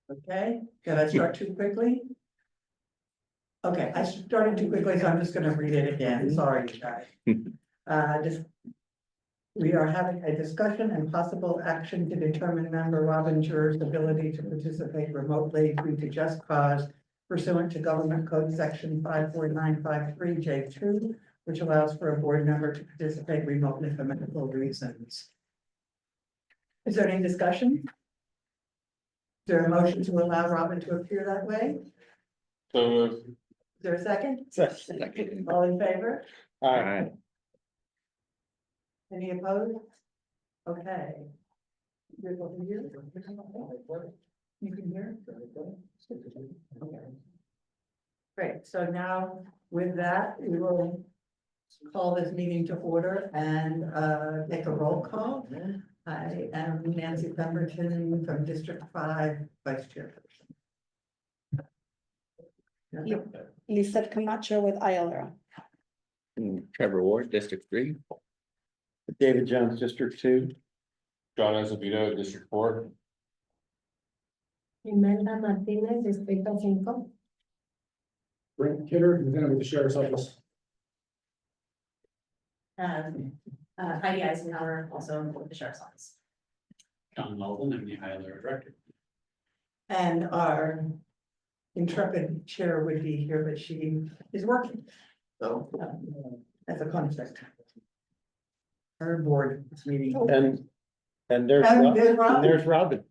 Okay, did I start too quickly? Okay, I started too quickly, so I'm just gonna read it again, sorry, you guys. Just. We are having a discussion and possible action to determine member Robin Jur's ability to participate remotely due to just cause pursuant to Government Code Section 54953J2, which allows for a board member to participate remotely for medical reasons. Is there any discussion? Is there a motion to allow Robin to appear that way? So, Is there a second? Second. All in favor? Aye. Any opposed? Okay. You're able to hear? You can hear? Okay. Great, so now with that, we will call this meeting to order and take a roll call. I am Nancy Pemberton from District 5, Vice Chairperson. Lisa Camacho with IOLERO. Trevor Ward, District 3. David Jones, District 2. John Azevedo, District 4. Imelda Martinez, Distrito 5. Brent Kidder, Lieutenant with the Sheriff's Office. Heidi Eisenhower, also with the Sheriff's Office. John Melvin, I'm the IOLERO Director. And our intrepid chair would be here, but she is working. So that's a conflict. Our board is meeting. And there's And Robin. there's Robin. And there's Robin.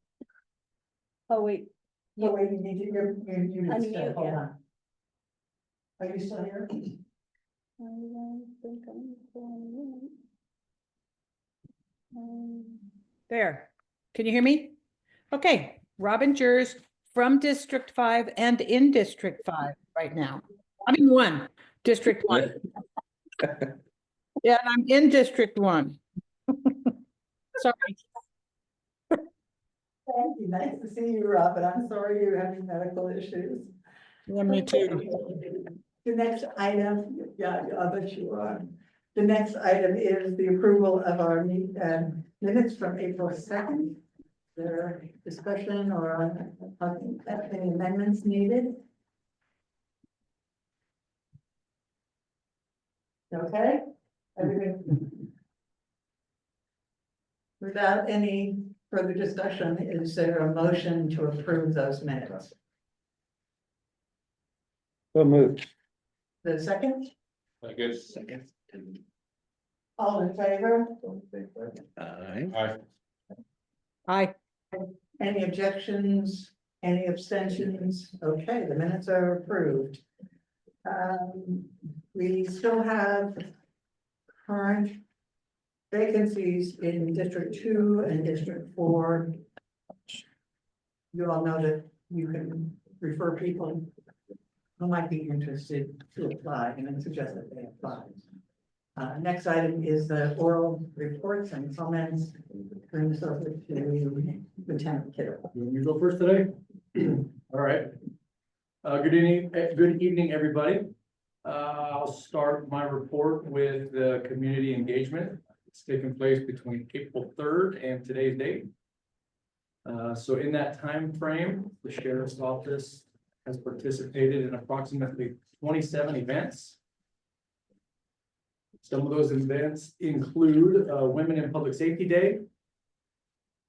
Oh, wait. Oh, wait, you need to, you need to, Unmute, hold yeah. on. Are you still here? There, can you hear me? Okay, Robin Jers from District 5 and in District 5 right now. I mean, District 1. Yeah, and I'm in District 1. Sorry. Thank you, nice to see you, Robin. I'm sorry you're having medical issues. Yeah, me too. The next item, yeah, I bet you are. The next item is the approval of our minutes from April 2nd. There discussion or any amendments needed? Okay, everything. Without any further discussion, is there a motion to approve those minutes? So moved. The second, I guess. Second. all in favor? Aye. Hi, Any objections? Any abstentions? Okay, the minutes are approved. We still have current vacancies in District 2 and District 4. You all know that you can refer people who might be interested to apply and then suggest that they apply. Next item is the oral reports and comments. Turn this over to Lieutenant Kidder. You go first today? All right. Good evening, everybody. I'll start my report with the community engagement. It's taking place between April 3rd and today's date. So in that time frame, the Sheriff's Office has participated in approximately 27 events. Some of those events include Women in Public Safety Day,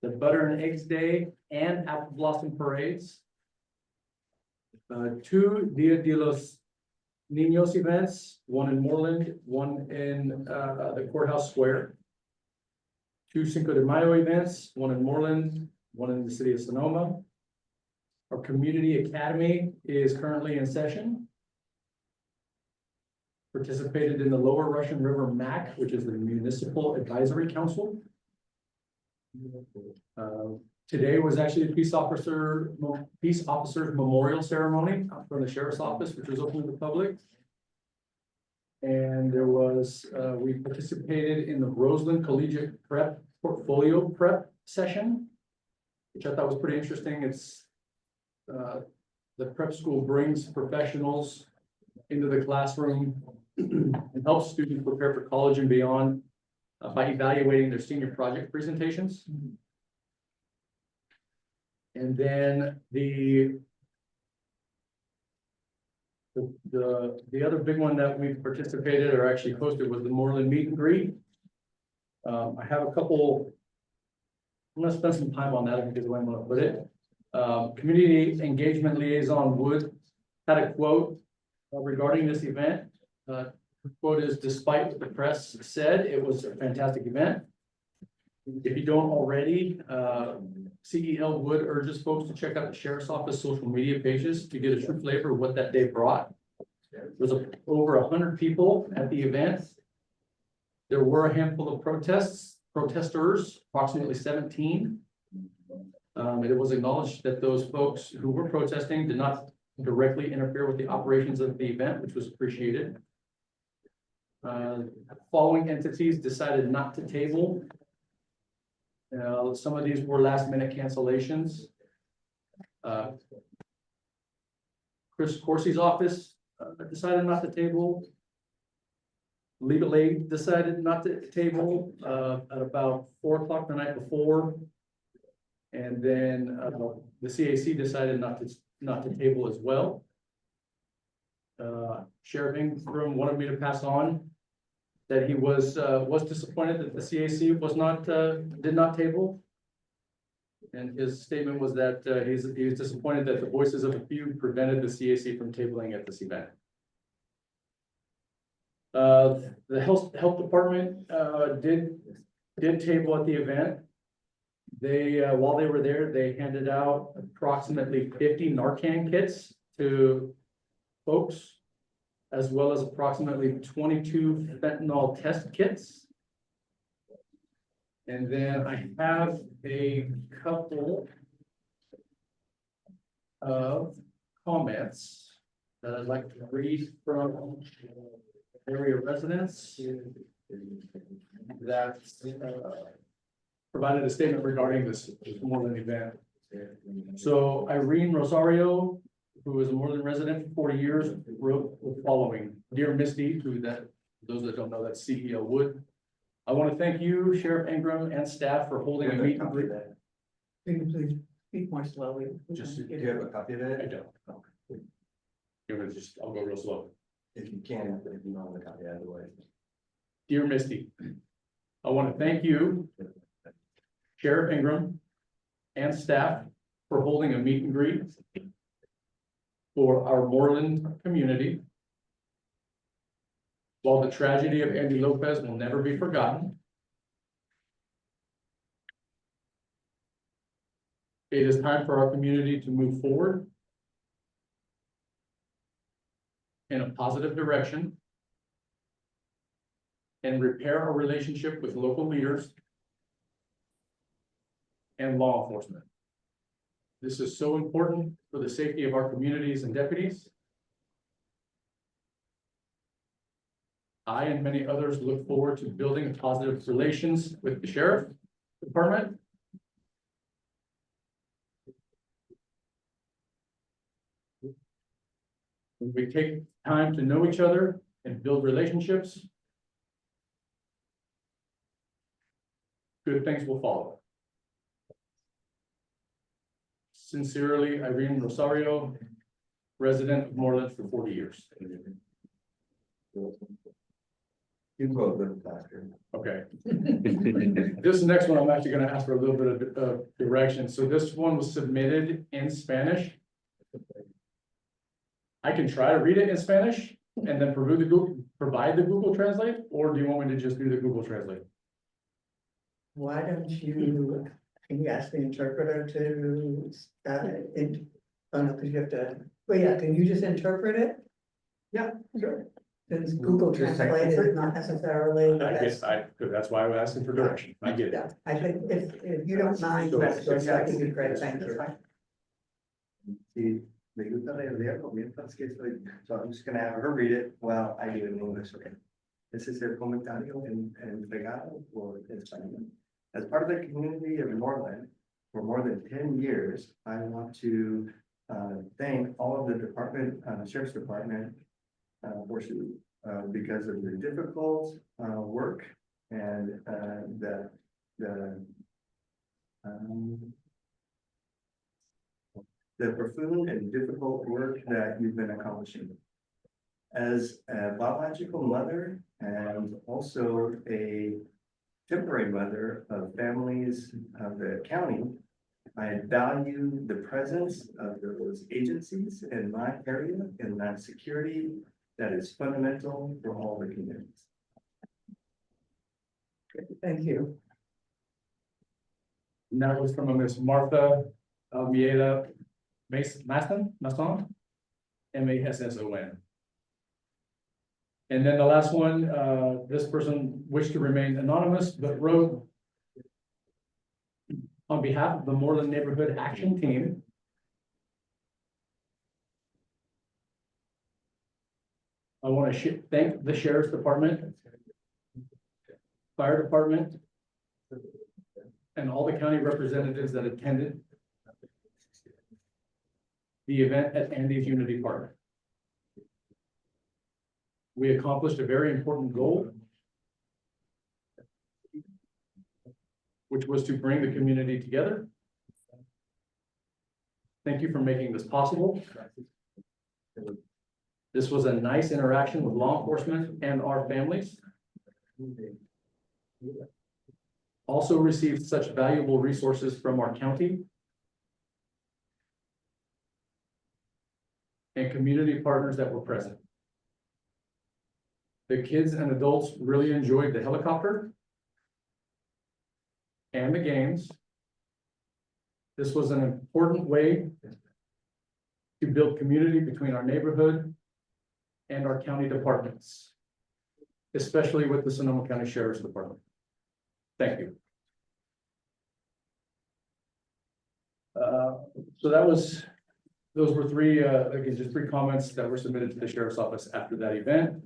the Butter and Eggs Day, and Apple Blossom Parades. 2 Dia de los Niños events, one in Moreland, one in the Courthouse Square. 2 Cinco de Mayo events, one in Moreland, one in the city of Sonoma. Our community academy is currently in session. Participated in the Lower Russian River MAC, which is the Municipal Advisory Council. Today was actually a Peace Officers Memorial Ceremony from the Sheriff's Office, which was open to the public. And there was, we participated in the Roseland Collegiate Prep Portfolio Prep Session, which I thought was pretty interesting. It's the prep school brings professionals into the classroom and helps students prepare for college and beyond by evaluating their senior project presentations. And then the other big one that we participated or actually hosted was the Moreland Meet and Greet. I have a couple. I'm gonna spend some time on that because I'm gonna put it. Community Engagement Liaison Wood had a quote regarding this event. The quote is, "Despite what the press said, it was a fantastic event. If you don't already, CEL Wood urges folks to check out the sheriff's office social media pages to get a true flavor of what that day brought. There was over 100 people at the event. There were a handful of protesters, approximately 17. It was acknowledged that those folks who were protesting did not directly interfere with the operations of the event, which was appreciated. Following entities decided not to table. Some of these were last minute cancellations. Chris Corsi's office decided not to table. Legal aid decided not to table at about 4 o'clock the night before. And then the CAC decided not to table as well. Sheriff Ingram wanted me to pass on that he was disappointed that the CAC did not table. And his statement was that he was disappointed that the voices of a few prevented the CAC from tabling at this event. The health department did table at the event. They while they were there, they handed out approximately 50 Narcan kits to folks, as well as approximately 22 fentanyl test kits. And then I have a couple of comments that I'd like to read from area residents that provided a statement regarding this Moreland event. So Irene Rosario, who is a Moreland resident for 40 years, wrote the following: "Dear Misty," those that don't know, that's CEL Wood. "I want to thank you, Sheriff Ingram, and staff for holding a meet and greet." Can you please speak more slowly? Just- Do you have a copy of I it? don't. I'll go real slow. If you can, if you don't have a copy, either way. "Dear Misty, I want to thank you, Sheriff Ingram, and staff for holding a meet and greet for our Moreland community. While the tragedy of Andy Lopez will never be forgotten, it is time for our community to move forward in a positive direction and repair our relationship with local leaders and law enforcement. This is so important for the safety of our communities and deputies. I and many others look forward to building positive relations with the sheriff department. When we take time to know each other and build relationships, good things will follow. Sincerely, Irene Rosario, resident of Moreland for 40 years. You go a little faster. Okay. This next one, I'm actually gonna ask for a little bit of direction. So this one was submitted in Spanish. I can try to read it in Spanish and then provide the Google Translate, or do you want me to just do the Google Translate? Why don't you, can you ask the interpreter to, oh no, because you have to, well, yeah, can you just interpret it? Yeah, sure. Since Google Just Translate is not necessarily the I guess best. that's why I'm asking for direction. I get it. Yeah, I think if you don't mind, that's would be great, thank you. Sí, me gusta leerlo mientras que estoy, so I'm just gonna have her read it while I do it in English, okay? Ese es el comentario entregado por español. As part of the community of Moreland, for more than 10 years, I want to thank all of the department, sheriff's department, because of the difficult work and the the profound and difficult work that you've been accomplishing. As a biological mother and also a temporary mother of families of the county, I value the presence of those agencies in my area and that security that is fundamental for all the communities. Thank you. And that was from a Miss Martha Almeida Masson, Masson. And then the last one, this person wished to remain anonymous, but wrote on behalf of the Moreland Neighborhood Action Team. I want to thank the Sheriff's Department, Fire Department, and all the county representatives that attended the event at Andy's Unity Park. We accomplished a very important goal, which was to bring the community together. Thank you for making this possible. This was a nice interaction with law enforcement and our families. Also received such valuable resources from our county and community partners that were present. The kids and adults really enjoyed the helicopter and the games. This was an important way to build community between our neighborhood and our county departments, especially with the Sonoma County Sheriff's Department. Thank you. So those were three, again, just three comments that were submitted to the Sheriff's Office after that event.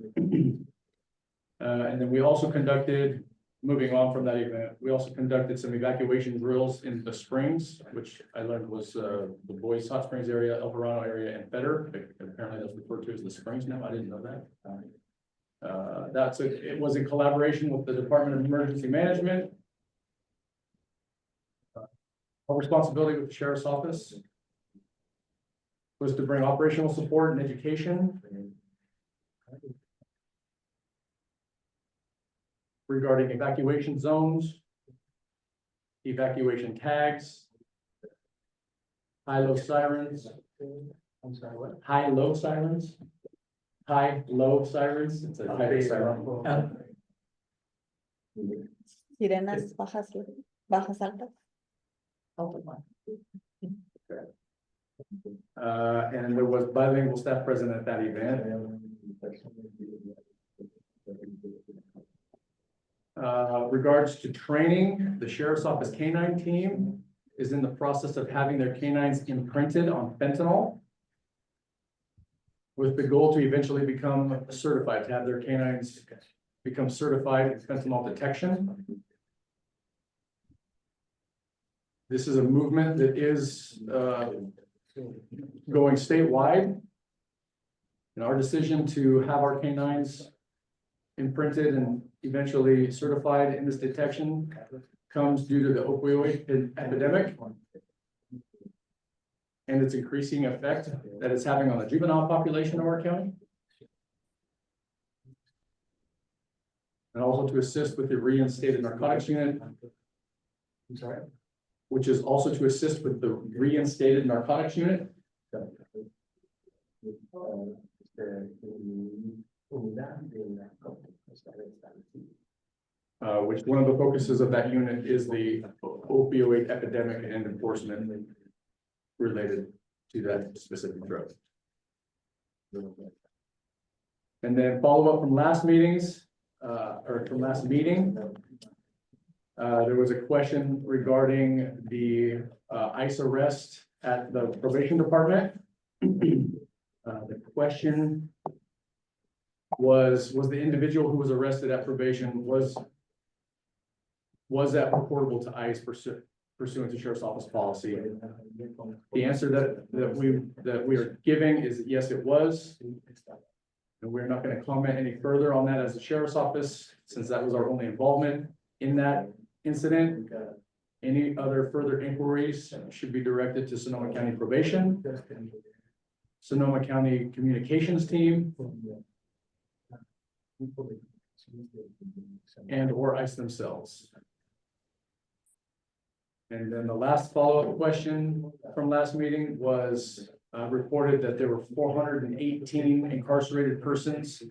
And then we also conducted, moving on from that event, we also conducted some evacuation drills in the Springs, which I learned was the Boys Hot Springs area, El Verano area, and Fetter. Apparently that's referred to as the Springs now. I didn't know that. It was in collaboration with the Department of Emergency Management. Our responsibility with the Sheriff's Office was to bring operational support and education regarding evacuation zones, evacuation tags, high-low sirens. I'm sorry, what? High-low sirens. High-low sirens. It's a high-low siren. Sirenas bajas altas. And there was bilingual staff present at that event. Regards to training, the Sheriff's Office K-9 team is in the process of having their canines imprinted on fentanyl, with the goal to eventually become certified, to have their canines become certified in fentanyl detection. This is a movement that is going statewide. And our decision to have our canines imprinted and eventually certified in this detection comes due to the opioid epidemic and its increasing effect that it's having on the juvenile population of our county. And also to assist with the reinstated narcotics unit. I'm sorry. Which is also to assist with the reinstated narcotics unit. Which one of the focuses of that unit is the opioid epidemic and enforcement related to that specific drug. And then follow up from last meetings, or from last meeting. There was a question regarding the ICE arrest at the probation department. The question was the individual who was arrested at probation, was that reportable to ICE pursuant to Sheriff's Office policy? The answer that we are giving is yes, it was. And we're not going to comment any further on that as the Sheriff's Office, since that was our only involvement in that incident. Any other further inquiries should be directed to Sonoma County Probation, Sonoma County Communications Team, and or ICE themselves. And then the last follow-up question from last meeting was reported that there were 418 incarcerated persons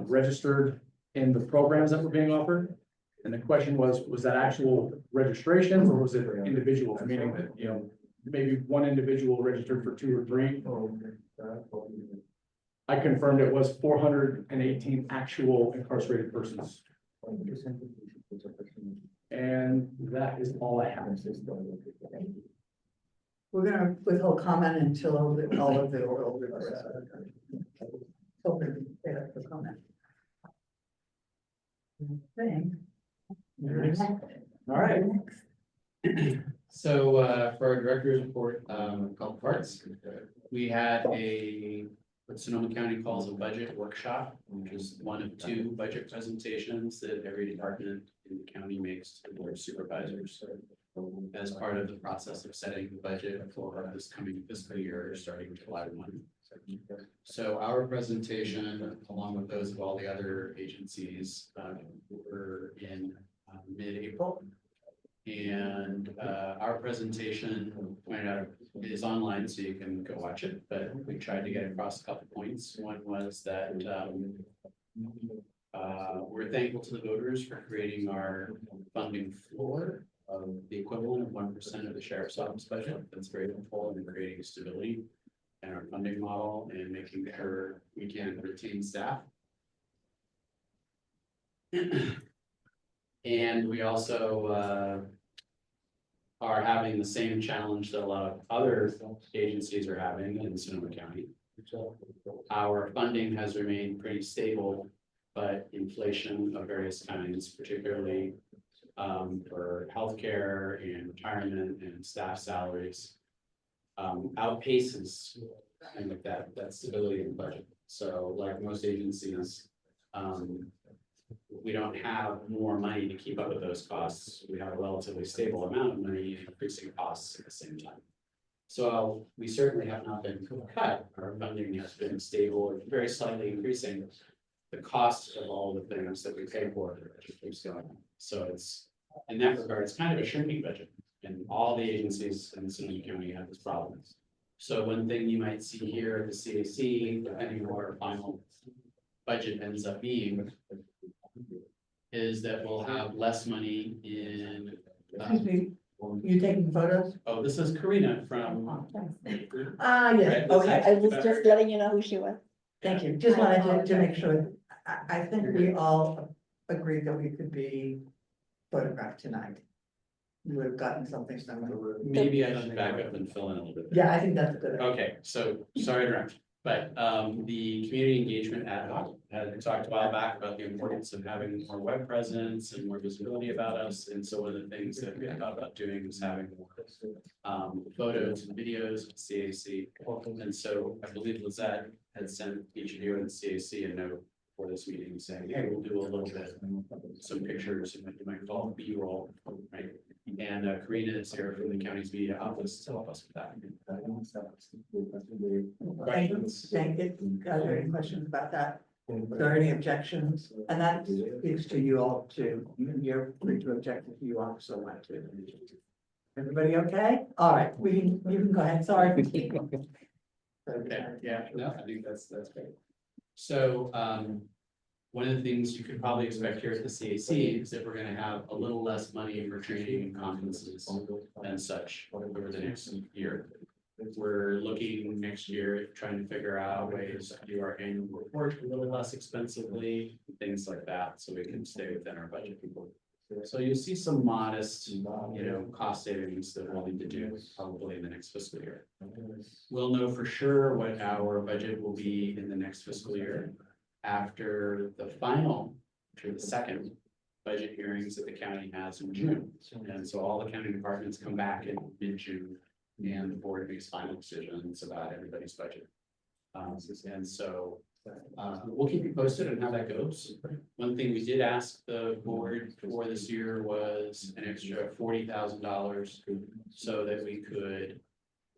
registered in the programs that were being offered. And the question was that actual registrations or was it individuals, meaning that, you know, maybe one individual registered for 2 or 3? I confirmed it was 418 actual incarcerated persons. And that is all I have. We're gonna withhold comment until all of the oral reports. Open for comment. Thing. All right. So, for our director's report, a couple parts. We had what Sonoma County calls a budget workshop, which is one of 2 budget presentations that every department in the county makes to the board of supervisors. As part of the process of setting the budget for this coming fiscal year, starting July 1. So our presentation, along with those of all the other agencies, were in mid-April. And our presentation pointed out is online, so you can go watch it, but we tried to get across a couple points. One was that we're thankful to the voters for creating our funding floor of the equivalent of 1% of the sheriff's office budget. That's very helpful in creating stability in our funding model and making sure we can retain staff. And we also are having the same challenge that a lot of other agencies are having in Sonoma County. Our funding has remained pretty stable, but inflation of various kinds, particularly for healthcare and retirement and staff salaries, outpaces kind of that stability in the budget. So like most agencies, we don't have more money to keep up with those costs. We have a relatively stable amount of money increasing costs at the same time. So we certainly have not been cut. Our funding has been stable or very slightly increasing. The cost of all the things that we pay for keeps going. So it's, in that regard, it's kind of a shrinking budget. And all the agencies in Sonoma County have this problem. So one thing you might see here at the CAC, depending on what our final budget ends up being, is that we'll have less money in. Excuse me, you taking photos? Oh, this is Karina from. Yes, Right, okay, I was just letting you know who she was. thank you, just wanted to make sure, I think we all agreed that we could be photographed tonight. We would have gotten something similar. Maybe I should back up and fill in a little bit. Yeah, I think that's good. Okay, so sorry to interrupt, but the community engagement ad hoc, we talked a while back about the importance of having more web presence and more visibility about us. And so one of the things that we thought about doing was having more photos and videos of CAC. And so I believe Lizette had sent each of you in the CAC a note for this meeting saying, hey, we'll do a little bit, some pictures, and you might call it B-roll, right? And Karina is here from the county's media office to help us with that. Questions? Thank you. Are there any questions about that? Are there any objections? And that speaks to you all too. You're free to object if you also want to. Everybody okay? All right, you can go ahead, sorry. Okay, yeah, no, I think that's great. So, one of the things you could probably expect here at the CAC is that we're gonna have a little less money for training and conferences and such over the next year. We're looking next year at trying to figure out ways to do our annual report a little less expensively, things like that, so we can stay within our budget. So you'll see some modest, cost savings that we'll need to do probably in the next fiscal year. We'll know for sure what our budget will be in the next fiscal year after the final, or the second budget hearings that the county has in June. And so all the county departments come back in mid-June and the board makes final decisions about everybody's budget. And so We'll keep you posted on how that goes. One thing we did ask the board for this year was an extra $40,000 so that we could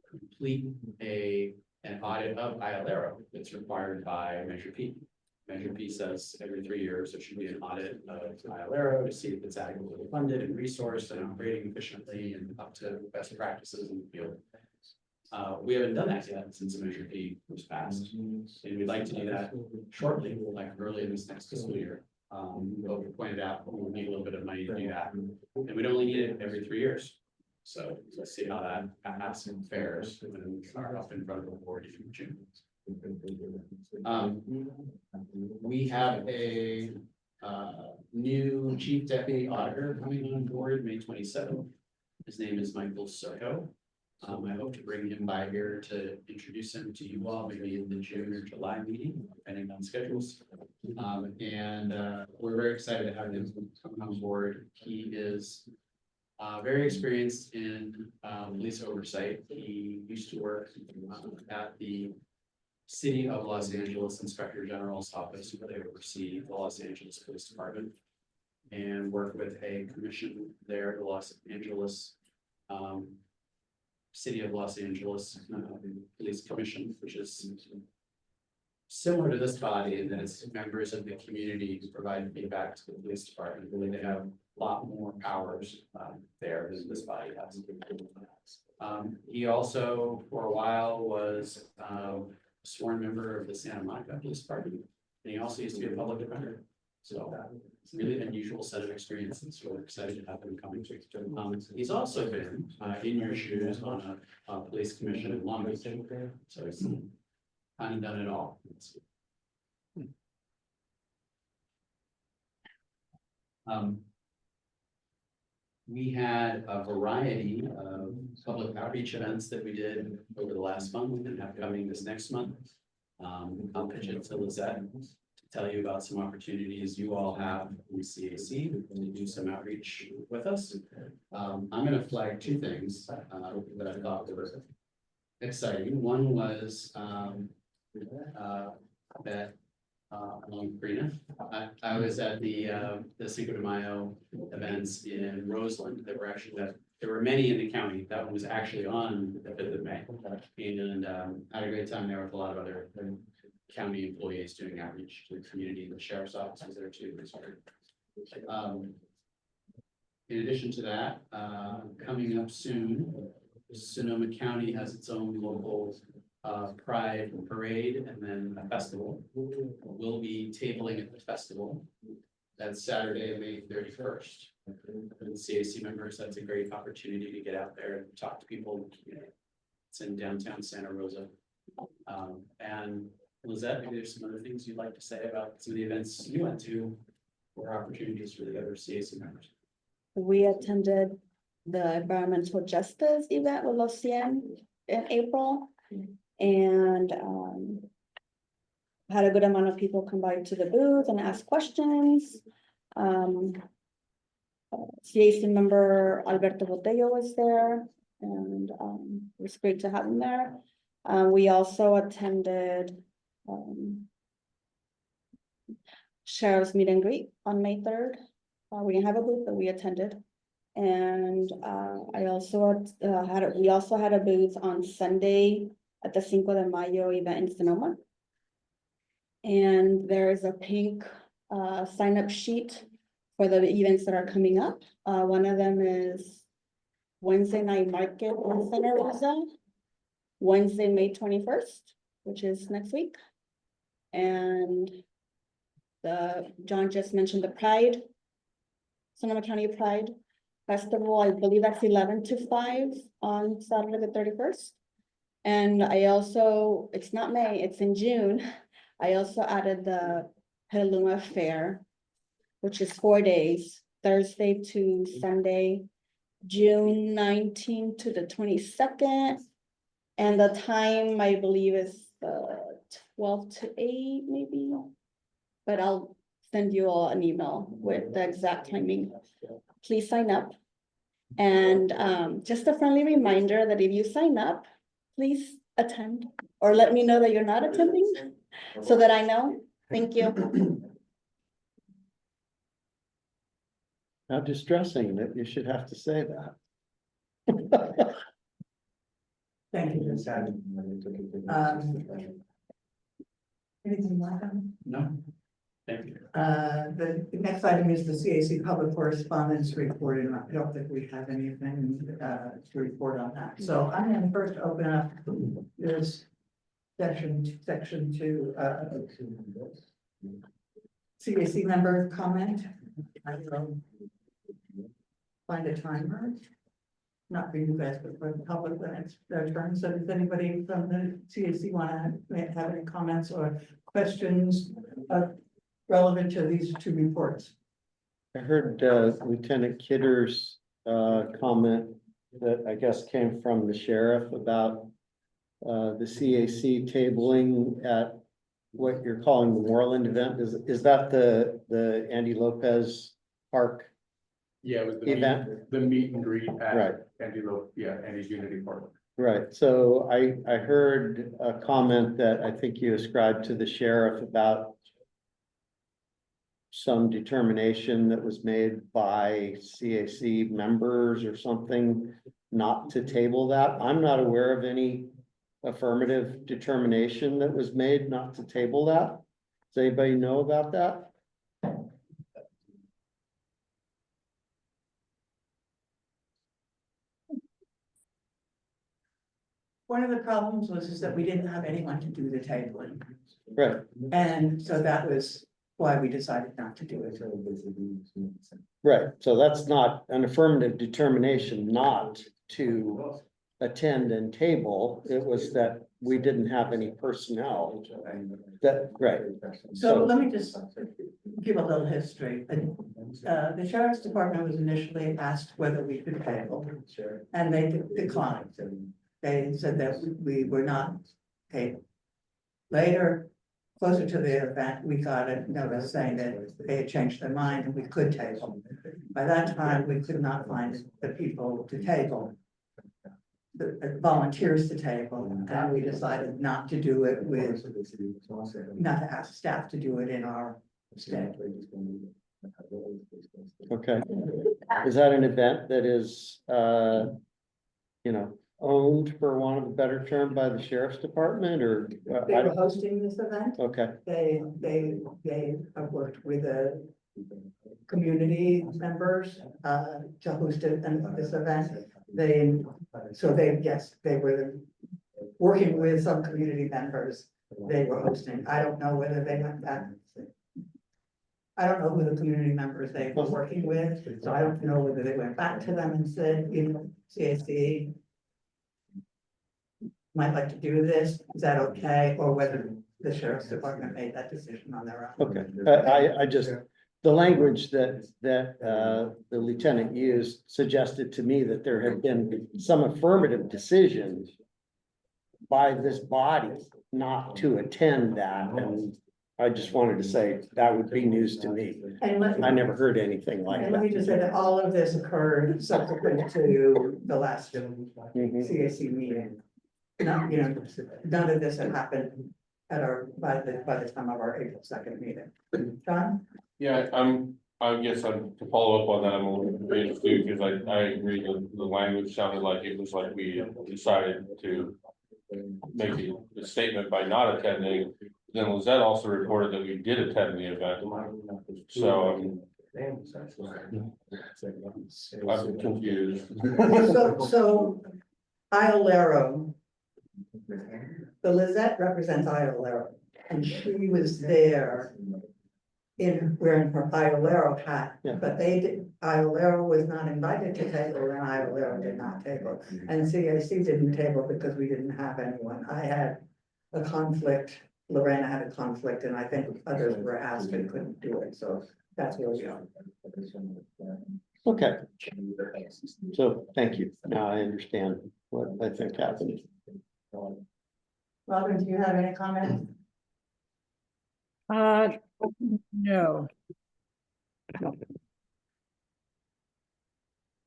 complete an audit of IOLERO that's required by Measure P. Measure P says every 3 years, there should be an audit of IOLERO to see if it's adequately funded and resourced and operating efficiently and up to best practices in the field. We haven't done that yet since Measure P was passed, and we'd like to do that shortly, like early in this next fiscal year. But we pointed out we would need a little bit of money to do that, and we'd only need it every 3 years. So let's see how that ask fares when we are up in front of the board in June. We have a new chief deputy auditor coming on board May 27th. His name is Michael Soto. I hope to bring him by here to introduce him to you all, maybe in the June or July meeting, depending on schedules. We're very excited to have him come on board. He is very experienced in police oversight. He used to work at the City of Los Angeles Inspector General's office, where they oversee the Los Angeles Police Department, and work with a commission there, the Los Angeles City of Los Angeles Police Commission, which is similar to this body in that it's members of the community who provide feedback to the police department. Really, they have a lot more powers there than this body has. He also, for a while, was a sworn member of the Santa Monica Police Department, and he also used to be a public defender. So it's really an unusual set of experiences. So we're excited to have him coming. He's also been in your shoes on a police commission in Long Beach. So he's kind of done it all. We had a variety of public outreach events that we did over the last month and have coming this next month. I'll pitch it to Lizette to tell you about some opportunities you all have in CAC to do some outreach with us. I'm going to flag two things that I thought were exciting. One was that along Karina, I was at the Cinco de Mayo events in Roseland. There were many in the county. That one was actually on the 5th of May, and had a great time there with a lot of other county employees doing outreach to the community. The sheriff's office was there too. In addition to that, coming up soon, Sonoma County has its own local Pride parade and then a festival. We'll be tabling at the festival. That's Saturday, May 31st. For the CAC members, that's a great opportunity to get out there and talk to people in the community. It's in downtown Santa Rosa. And Lizette, maybe there's some other things you'd like to say about some of the events you went to or opportunities for the other CAC members. We attended the environmental justice event with Los Cien in April, and had a good amount of people come by to the booth and ask questions. CAC member Alberto Botello was there, and it was great to have him there. We also attended Sheriff's meet and greet on May 3rd. We didn't have a booth, but we attended. And we also had a booth on Sunday at the Cinco de Mayo event in Sonoma. And there is a pink sign-up sheet for the events that are coming up. One of them is Wednesday night market in Santa Rosa, Wednesday, May 21st, which is next week. And John just mentioned the Pride, Sonoma County Pride Festival. I believe that's 11 to 5 on Saturday the 31st. And I also, it's not May, it's in June. I also added the Petaluma Fair, which is 4 days, Thursday to Sunday, June 19th to the 22nd. And the time, I believe, is 12 to 8, maybe. But I'll send you all an email with the exact timing. Please sign up. And just a friendly reminder that if you sign up, please attend, or let me know that you're not attending, so that I know. Thank you. How distressing that you should have to say that. Thank you. Anything like that? No? Thank you. The next item is the CAC public correspondence report, and I don't think we have anything, to report on that. So I'm going to first open up this section to, CAC member comment. I will find a timer. Not for you guys, but for the public when it's their turn. So does anybody from the CAC want to have any comments or questions relevant to these two reports? I heard Lieutenant Kidder's comment that I guess came from the sheriff about the CAC tabling at what you're calling the Moreland event. Is that the Andy Lopez Park? Yeah, it was Event. the meet and greet Right. at Andy's Unity Park. Right, so I heard a comment that I think you ascribed to the sheriff about some determination that was made by CAC members or something not to table that. I'm not aware of any affirmative determination that was made not to table that. Does anybody know about that? One of the problems is that we didn't have anyone to do the tabling. Right, And so that was why we decided not to do it. right. So that's not an affirmative determination not to attend and table. It was that we didn't have any personnel. That, right. So let me just give a little history. The sheriff's department was initially asked whether we could table, and they declined. They said that we were not able. Later, closer to the event, we got a notice saying that they had changed their mind and we could table. By that time, we could not find the people to table, the volunteers to table, and we decided not to do it with, not to ask staff to do it in our stead. Okay. Is that an event that is, owned, for want of a better term, by the sheriff's department, or? They were hosting this event. Okay, They have worked with the community members to host it and this event. Yes, they were working with some community members. They were hosting. I don't know whether they went back. I don't know who the community members they were working with, so I don't know whether they went back to them and said, CAC might like to do this, is that okay? Or whether the sheriff's department made that decision on their own. okay. I just, the language that the lieutenant used suggested to me that there had been some affirmative decision by this body not to attend that, and I just wanted to say that would be news to me. I never heard anything like And let me that. just say that all of this occurred subsequent to the last Mhm. CAC meeting. None of this had happened at by the time of our April 2nd meeting. John? Yeah, I guess to follow up on that, I'm a little confused too, because I agree that the language sounded like it was like we decided to make the statement by not attending. Then Lizette also reported that we did attend the event. So I'm confused. So IOLERO, the Lizette represents IOLERO, and she was there wearing her IOLERO hat, Yeah. but IOLERO was not invited to table, and IOLERO did not table. And CAC didn't table because we didn't have anyone. I had a conflict, Lorena had a conflict, and I think others were asked and couldn't do it, so that's where we are. Okay, so thank you. Now I understand what I think happened. Robin, do you have any comments? No.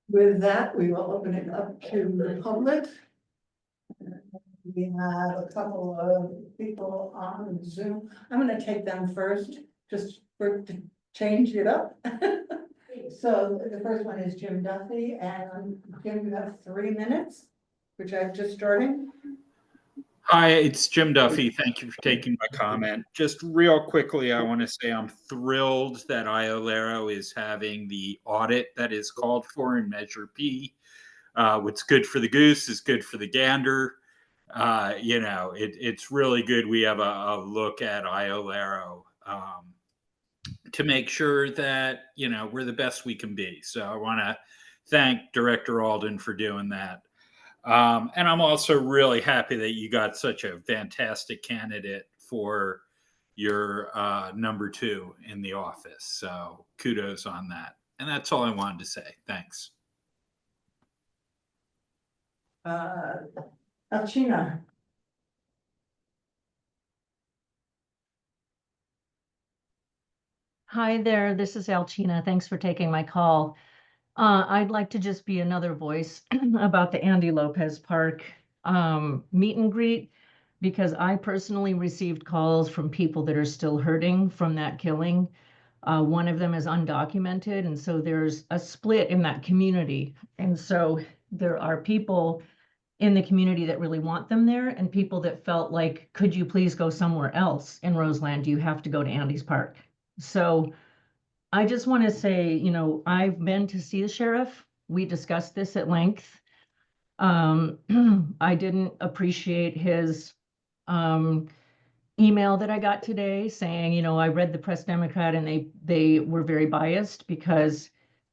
With that, we will open it up to the public. We have a couple of people on Zoom. I'm gonna take them first, just to change it up. So the first one is Jim Duffy, and Jim, you have 3 minutes, which I've just started. Hi, it's Jim Duffy. Thank you for taking my comment. Just real quickly, I want to say I'm thrilled that IOLERO is having the audit that is called for in Measure P. What's good for the goose is good for the gander. It's really good. We have a look at IOLERO to make sure that, we're the best we can be. So I want to thank Director Alden for doing that. And I'm also really happy that you got such a fantastic candidate for your number 2 in the office. So kudos on that. And that's all I wanted to say. Thanks. Alcina. Hi there, this is Alcina. Thanks for taking my call. I'd like to just be another voice about the Andy Lopez Park meet and greet, because I personally received calls from people that are still hurting from that killing. One of them is undocumented, and so there's a split in that community. And so there are people in the community that really want them there, and people that felt like, could you please go somewhere else in Roseland? You have to go to Andy's Park. So I just want to say, I've been to see the sheriff. We discussed this at length. I didn't appreciate his email that I got today saying, I read the Press Democrat and they were very biased because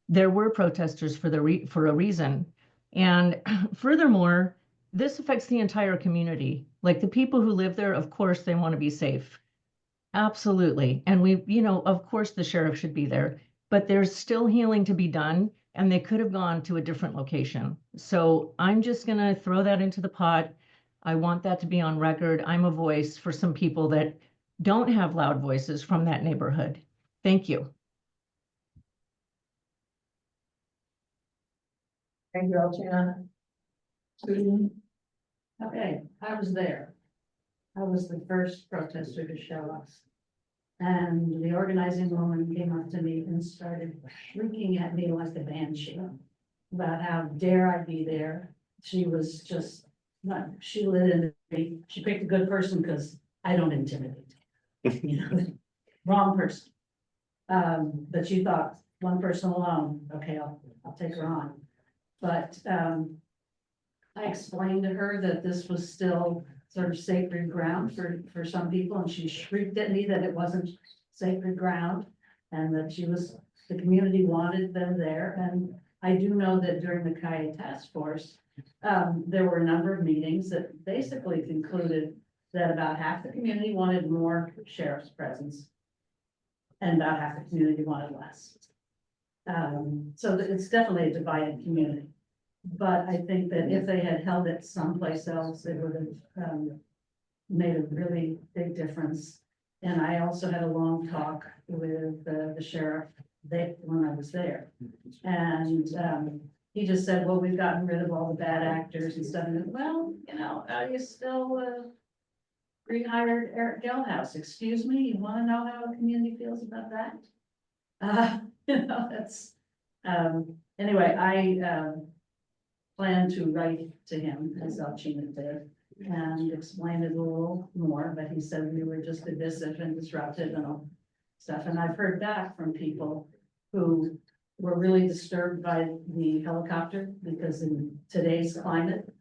there were protesters for a reason. And furthermore, this affects the entire community. Like the people who live there, of course, they want to be safe. Absolutely. And of course the sheriff should be there, but there's still healing to be done and they could have gone to a different location. So I'm just going to throw that into the pot. I want that to be on record. I'm a voice for some people that don't have loud voices from that neighborhood. Thank you. Thank you, Alcina. Susan. Okay, I was there. I was the first protester to show up. And the organizing woman came up to me and started shrieking at me like a banshee about how dare I be there. She was just, she lit into me. She picked a good person because I don't intimidate. Wrong person. But she thought one person alone, okay, I'll take her on. But I explained to her that this was still sort of sacred ground for some people, and she shrieked at me that it wasn't sacred ground, and that the community wanted them there. And I do know that during the Coyote Task Force, there were a number of meetings that basically concluded that about half the community wanted more sheriff's presence, and about half the community wanted less. So it's definitely a divided community. But I think that if they had held it someplace else, it would have made a really big difference. And I also had a long talk with the sheriff when I was there. And he just said, well, we've gotten rid of all the bad actors and stuff. And well, you still rehired Eric Gelhaus. Excuse me, you want to know how the community feels about that? That's anyway, I plan to write to him, as Alcina did, and explain it a little more, but he said we were just divisive and disruptive and all stuff. And I've heard back from people who were really disturbed by the helicopter, because in today's climate,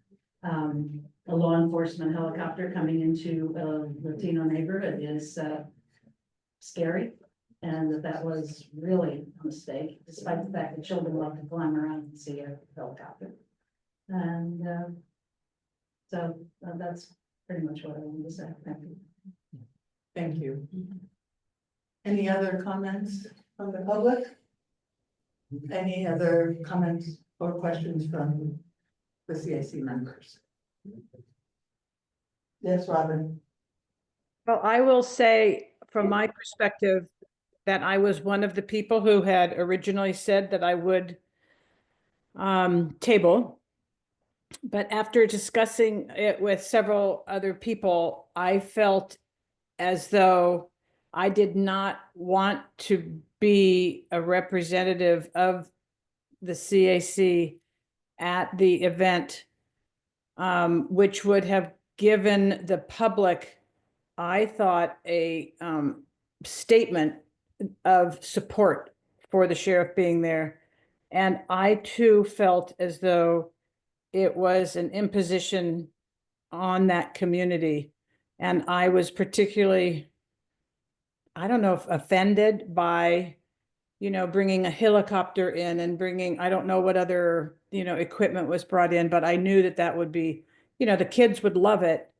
a law enforcement helicopter coming into a Latino neighborhood is scary. And that was really a mistake, despite the fact that children love to climb around and see a helicopter. And so that's pretty much what I wanted to say. Thank you. Thank you. Any other comments from the public? Any other comments or questions from the CAC members? Yes, Robin. Well, I will say from my perspective that I was one of the people who had originally said that I would table. But after discussing it with several other people, I felt as though I did not want to be a representative of the CAC at the event, which would have given the public, I thought, a statement of support for the sheriff being there. And I too felt as though it was an imposition on that community. And I was particularly, I don't know if offended by, bringing a helicopter in and bringing, I don't know what other, equipment was brought in, but I knew that that would be, the kids would love it,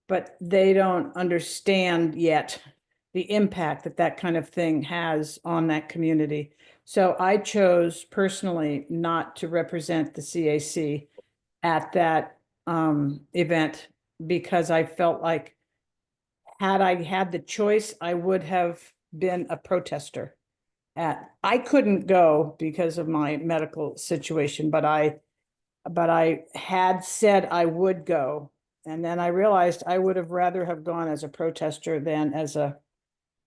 but they don't understand yet the impact that that kind of thing has on that community. So I chose personally not to represent the CAC at that event because I felt like had I had the choice, I would have been a protester. I couldn't go because of my medical situation, but I had said I would go. And then I realized I would have rather have gone as a protester than as a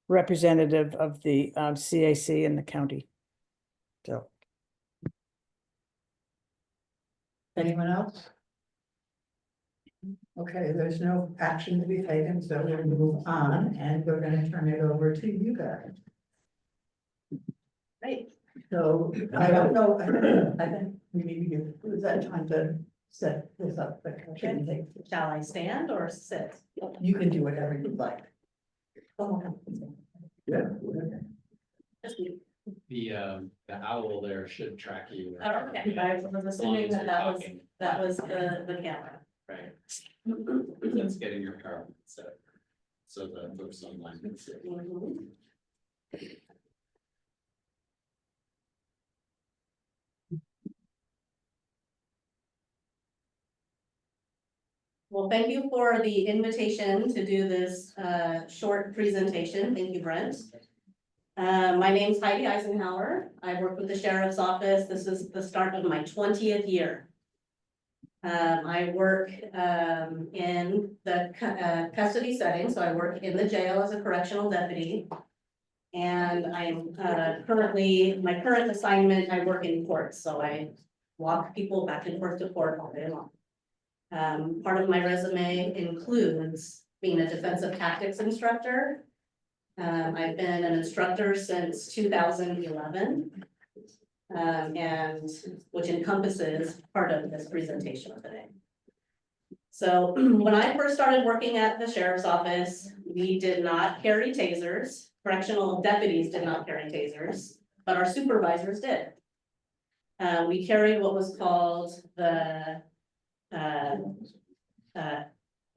representative of the CAC in the county. So. Anyone else? Okay, there's no action to be taken, so we're gonna move on and we're gonna turn it over to you guys. Right. So I don't know, I think we need to give, who's that trying to set this up? Shall I stand or sit? You can do whatever you'd like. Yeah. The owl there should track you. Oh, okay, I was assuming that was the camera. Right. That's getting your car set. So the folks online can see. Well, thank you for the invitation to do this short presentation. Thank you, Brent. My name's Heidi Eisenhower. I work with the sheriff's office. This is the start of my 20th year. I work in the custody setting, so I work in the jail as a correctional deputy. And I'm currently, my current assignment, I work in courts, so I walk people back and forth to court all day long. Part of my resume includes being a defensive tactics instructor. I've been an instructor since 2011. And which encompasses part of this presentation today. So when I first started working at the sheriff's office, we did not carry tasers. Correctional deputies did not carry tasers, but our supervisors did. We carried what was called the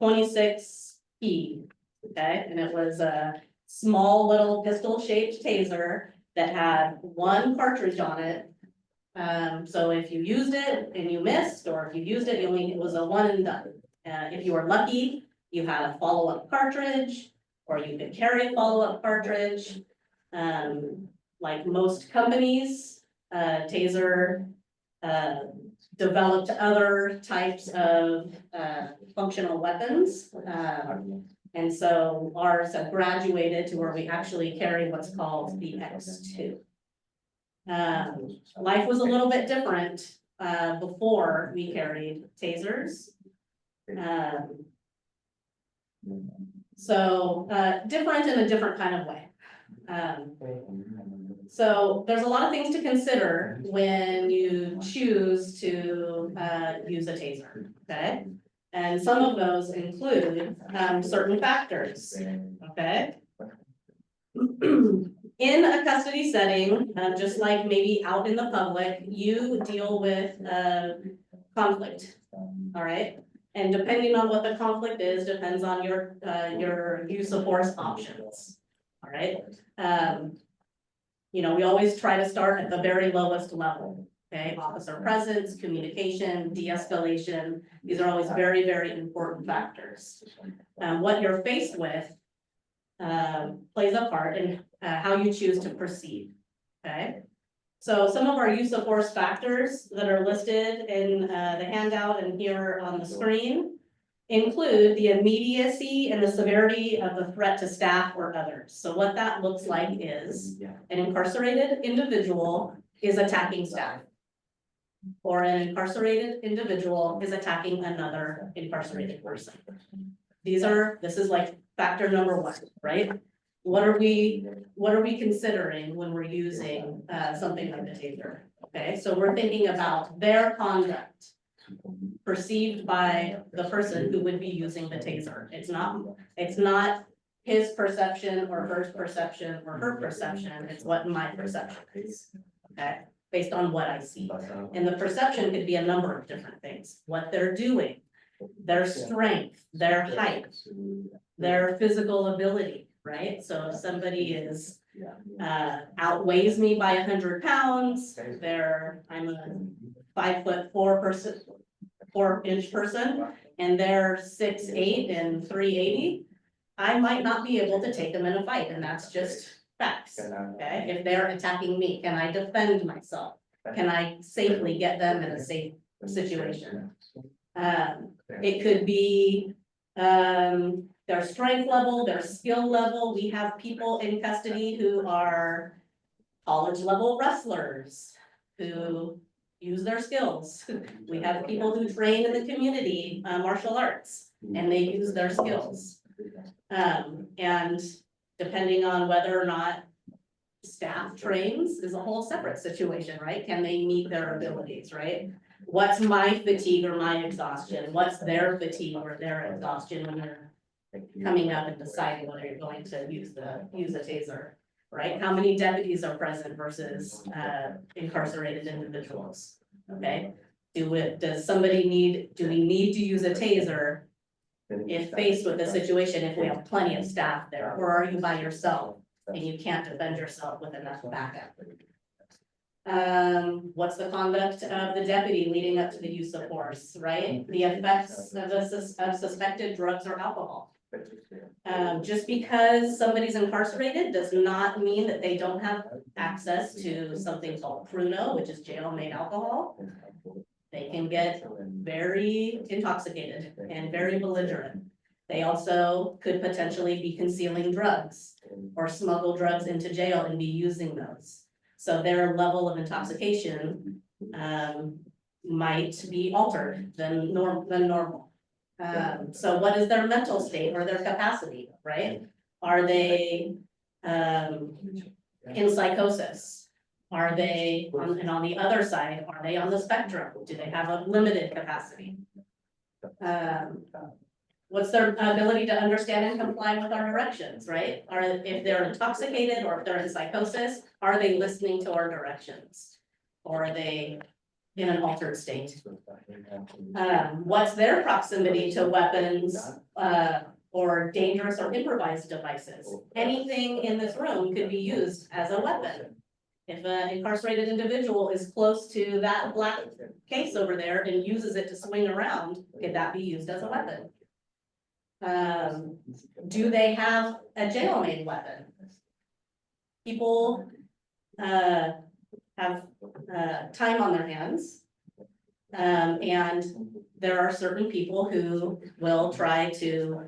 26E, okay? And it was a small little pistol shaped taser that had one cartridge on it. So if you used it and you missed, or if you used it, it was a one and done. If you were lucky, you had a follow-up cartridge, or you could carry a follow-up cartridge. Like most companies, Taser developed other types of functional weapons. And so ours have graduated to where we actually carry what's called the X2. Life was a little bit different before we carried tasers. Different in a different kind of way. So there's a lot of things to consider when you choose to use a taser, okay? And some of those include certain factors, okay? In a custody setting, just like maybe out in the public, you deal with conflict, all right? And depending on what the conflict is, depends on your use of force options, all right? We always try to start at the very lowest level, okay? Officer presence, communication, de-escalation, these are always very, very important factors. What you're faced with plays a part in how you choose to proceed, okay? So some of our use of force factors that are listed in the handout and here on the screen include the immediacy and the severity of the threat to staff or others. So what that looks like is an incarcerated individual is attacking staff. Or an incarcerated individual is attacking another incarcerated person. This is like factor number one, right? What are we considering when we're using something like the taser? Okay, so we're thinking about their conduct perceived by the person who would be using the taser. It's not his perception or her perception or her perception, it's what my perception is. Okay, based on what I see. And the perception could be a number of different things, what they're doing, their strength, their height, their physical ability, right? So if somebody is outweighs me by 100 pounds, I'm a 5'4" 4-inch person, and they're 6'8" and 380, I might not be able to take them in a fight, and that's just facts. Okay, if they're attacking me, can I defend myself? Can I safely get them in a safe situation? It could be their strength level, their skill level. We have people in custody who are college level wrestlers who use their skills. We have people who train in the community, martial arts, and they use their skills. And depending on whether or not staff trains is a whole separate situation, right? Can they meet their abilities, right? What's my fatigue or my exhaustion? What's their fatigue or their exhaustion when they're coming up and deciding whether you're going to use a taser, right? How many deputies are present versus incarcerated individuals? Okay, do we need to use a taser if faced with a situation, if we have plenty of staff there, or are you by yourself and you can't defend yourself with enough backup? What's the conduct of the deputy leading up to the use of force, right? The effects of suspected drugs or alcohol. Just because somebody's incarcerated does not mean that they don't have access to something called pruno, which is jail-made alcohol. They can get very intoxicated and very belligerent. They also could potentially be concealing drugs or smuggle drugs into jail and be using those. So their level of intoxication might be altered than normal. So what is their mental state or their capacity, right? Are they in psychosis? Are they, and on the other side, are they on the spectrum? Do they have a limited capacity? What's their ability to understand and comply with our directions, right? If they're intoxicated or if they're in psychosis, are they listening to our directions? Or are they in an altered state? What's their proximity to weapons or dangerous or improvised devices? Anything in this room could be used as a weapon. If an incarcerated individual is close to that black case over there and uses it to swing around, could that be used as a weapon? Do they have a jail-made weapon? People have time on their hands. And there are certain people who will try to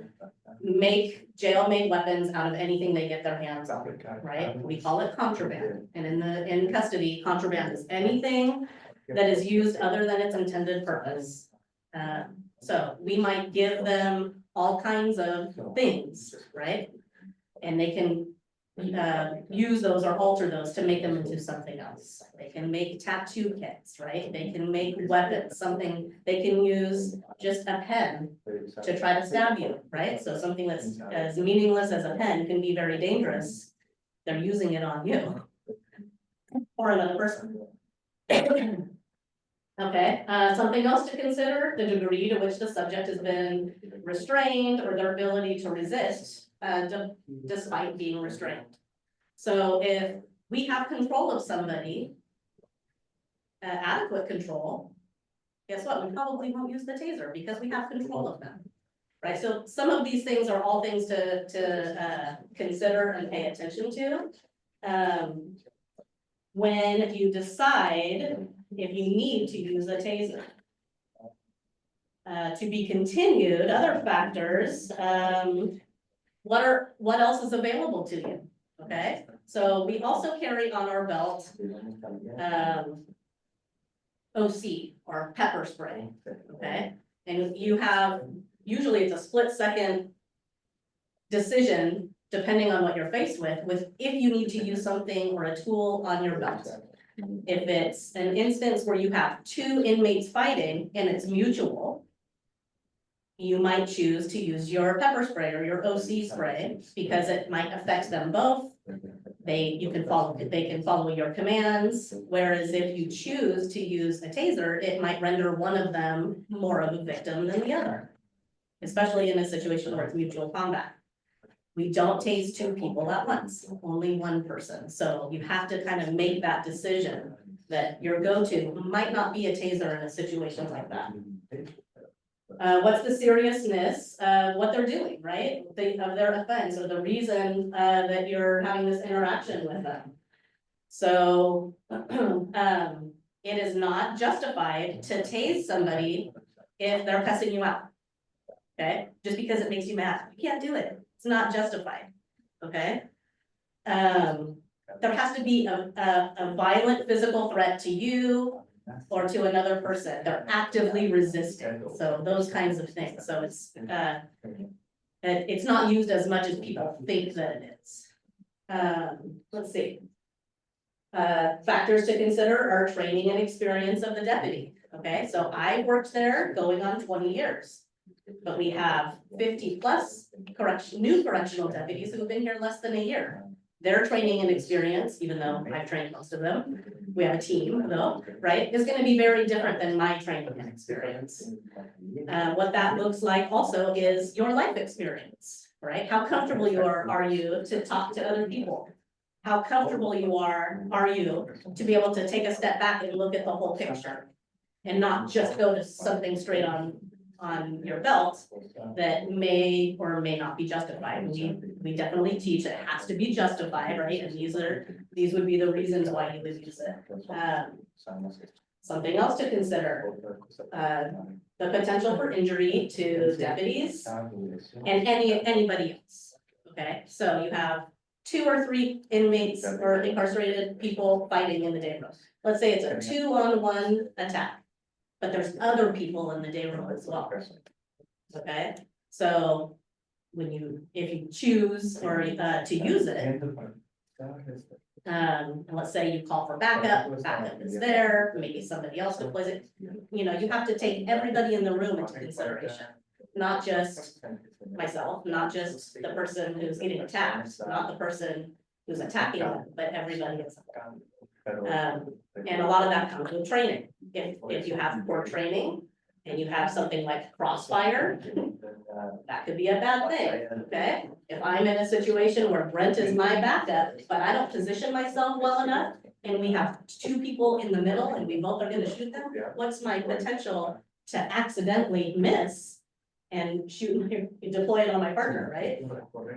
make jail-made weapons out of anything they get their hands on, right? We call it contraband, and in custody, contraband is anything that is used other than its intended purpose. So we might give them all kinds of things, right? And they can use those or alter those to make them into something else. They can make tattoo kits, right? They can make weapons, something, they can use just a pen to try to stab you, right? So something that's as meaningless as a pen can be very dangerous. They're using it on you or another person. Okay, something else to consider, the degree to which the subject has been restrained or their ability to resist despite being restrained. So if we have control of somebody, adequate control, guess what? We probably won't use the taser because we have control of them, right? So some of these things are all things to consider and pay attention to. when you decide if you need to use a taser. To be continued, other factors, what else is available to you? Okay, so we also carry on our belt, OC or pepper spray, okay? And you have, usually it's a split-second decision, depending on what you're faced with if you need to use something or a tool on your belt. If it's an instance where you have two inmates fighting and it's mutual, you might choose to use your pepper spray or your OC spray because it might affect them both. They can follow your commands, whereas if you choose to use a taser, it might render one of them more of a victim than the other. Especially in a situation where it's mutual combat. We don't tase two people at once, only one person. So you have to kind of make that decision that your go-to might not be a taser in a situation like that. What's the seriousness of what they're doing, right? Of their offense or the reason that you're having this interaction with them. So it is not justified to tase somebody if they're cussing you out. Okay, just because it makes you mad, you can't do it. It's not justified. Okay. There has to be a violent physical threat to you or to another person. They're actively resisting. So those kinds of things. So it's not used as much as people think that it is. Let's see. Factors to consider are training and experience of the deputy. Okay, so I worked there going on 20 years. But we have 50 plus new correctional deputies who have been here less than a year. Their training and experience, even though I've trained most of them, we have a team though, right, is gonna be very different than my training and experience. What that looks like also is your life experience, right? How comfortable are you to talk to other people? How comfortable are you to be able to take a step back and look at the whole picture? And not just go to something straight on your belt that may or may not be justified. We definitely teach it has to be justified, right? And these would be the reasons why you would use it. Something else to consider, the potential for injury to deputies and anybody else. Okay, so you have 2 or 3 inmates or incarcerated people fighting in the day room. Let's say it's a 2-on-1 attack. But there's other people in the day room as well. Okay, so if you choose or to use it, and let's say you call for backup is there, maybe somebody else deploys it. You know, you have to take everybody in the room into consideration, not just myself, not just the person who's getting attacked, not the person who's attacking them, but everybody else. And a lot of that comes with training. If you have poor training and you have something like crossfire, that could be a bad thing, okay? If I'm in a situation where Brent is my backup, but I don't position myself well enough, and we have 2 people in the middle and we both are gonna shoot them, what's my potential to accidentally miss and deploy it on my partner, right?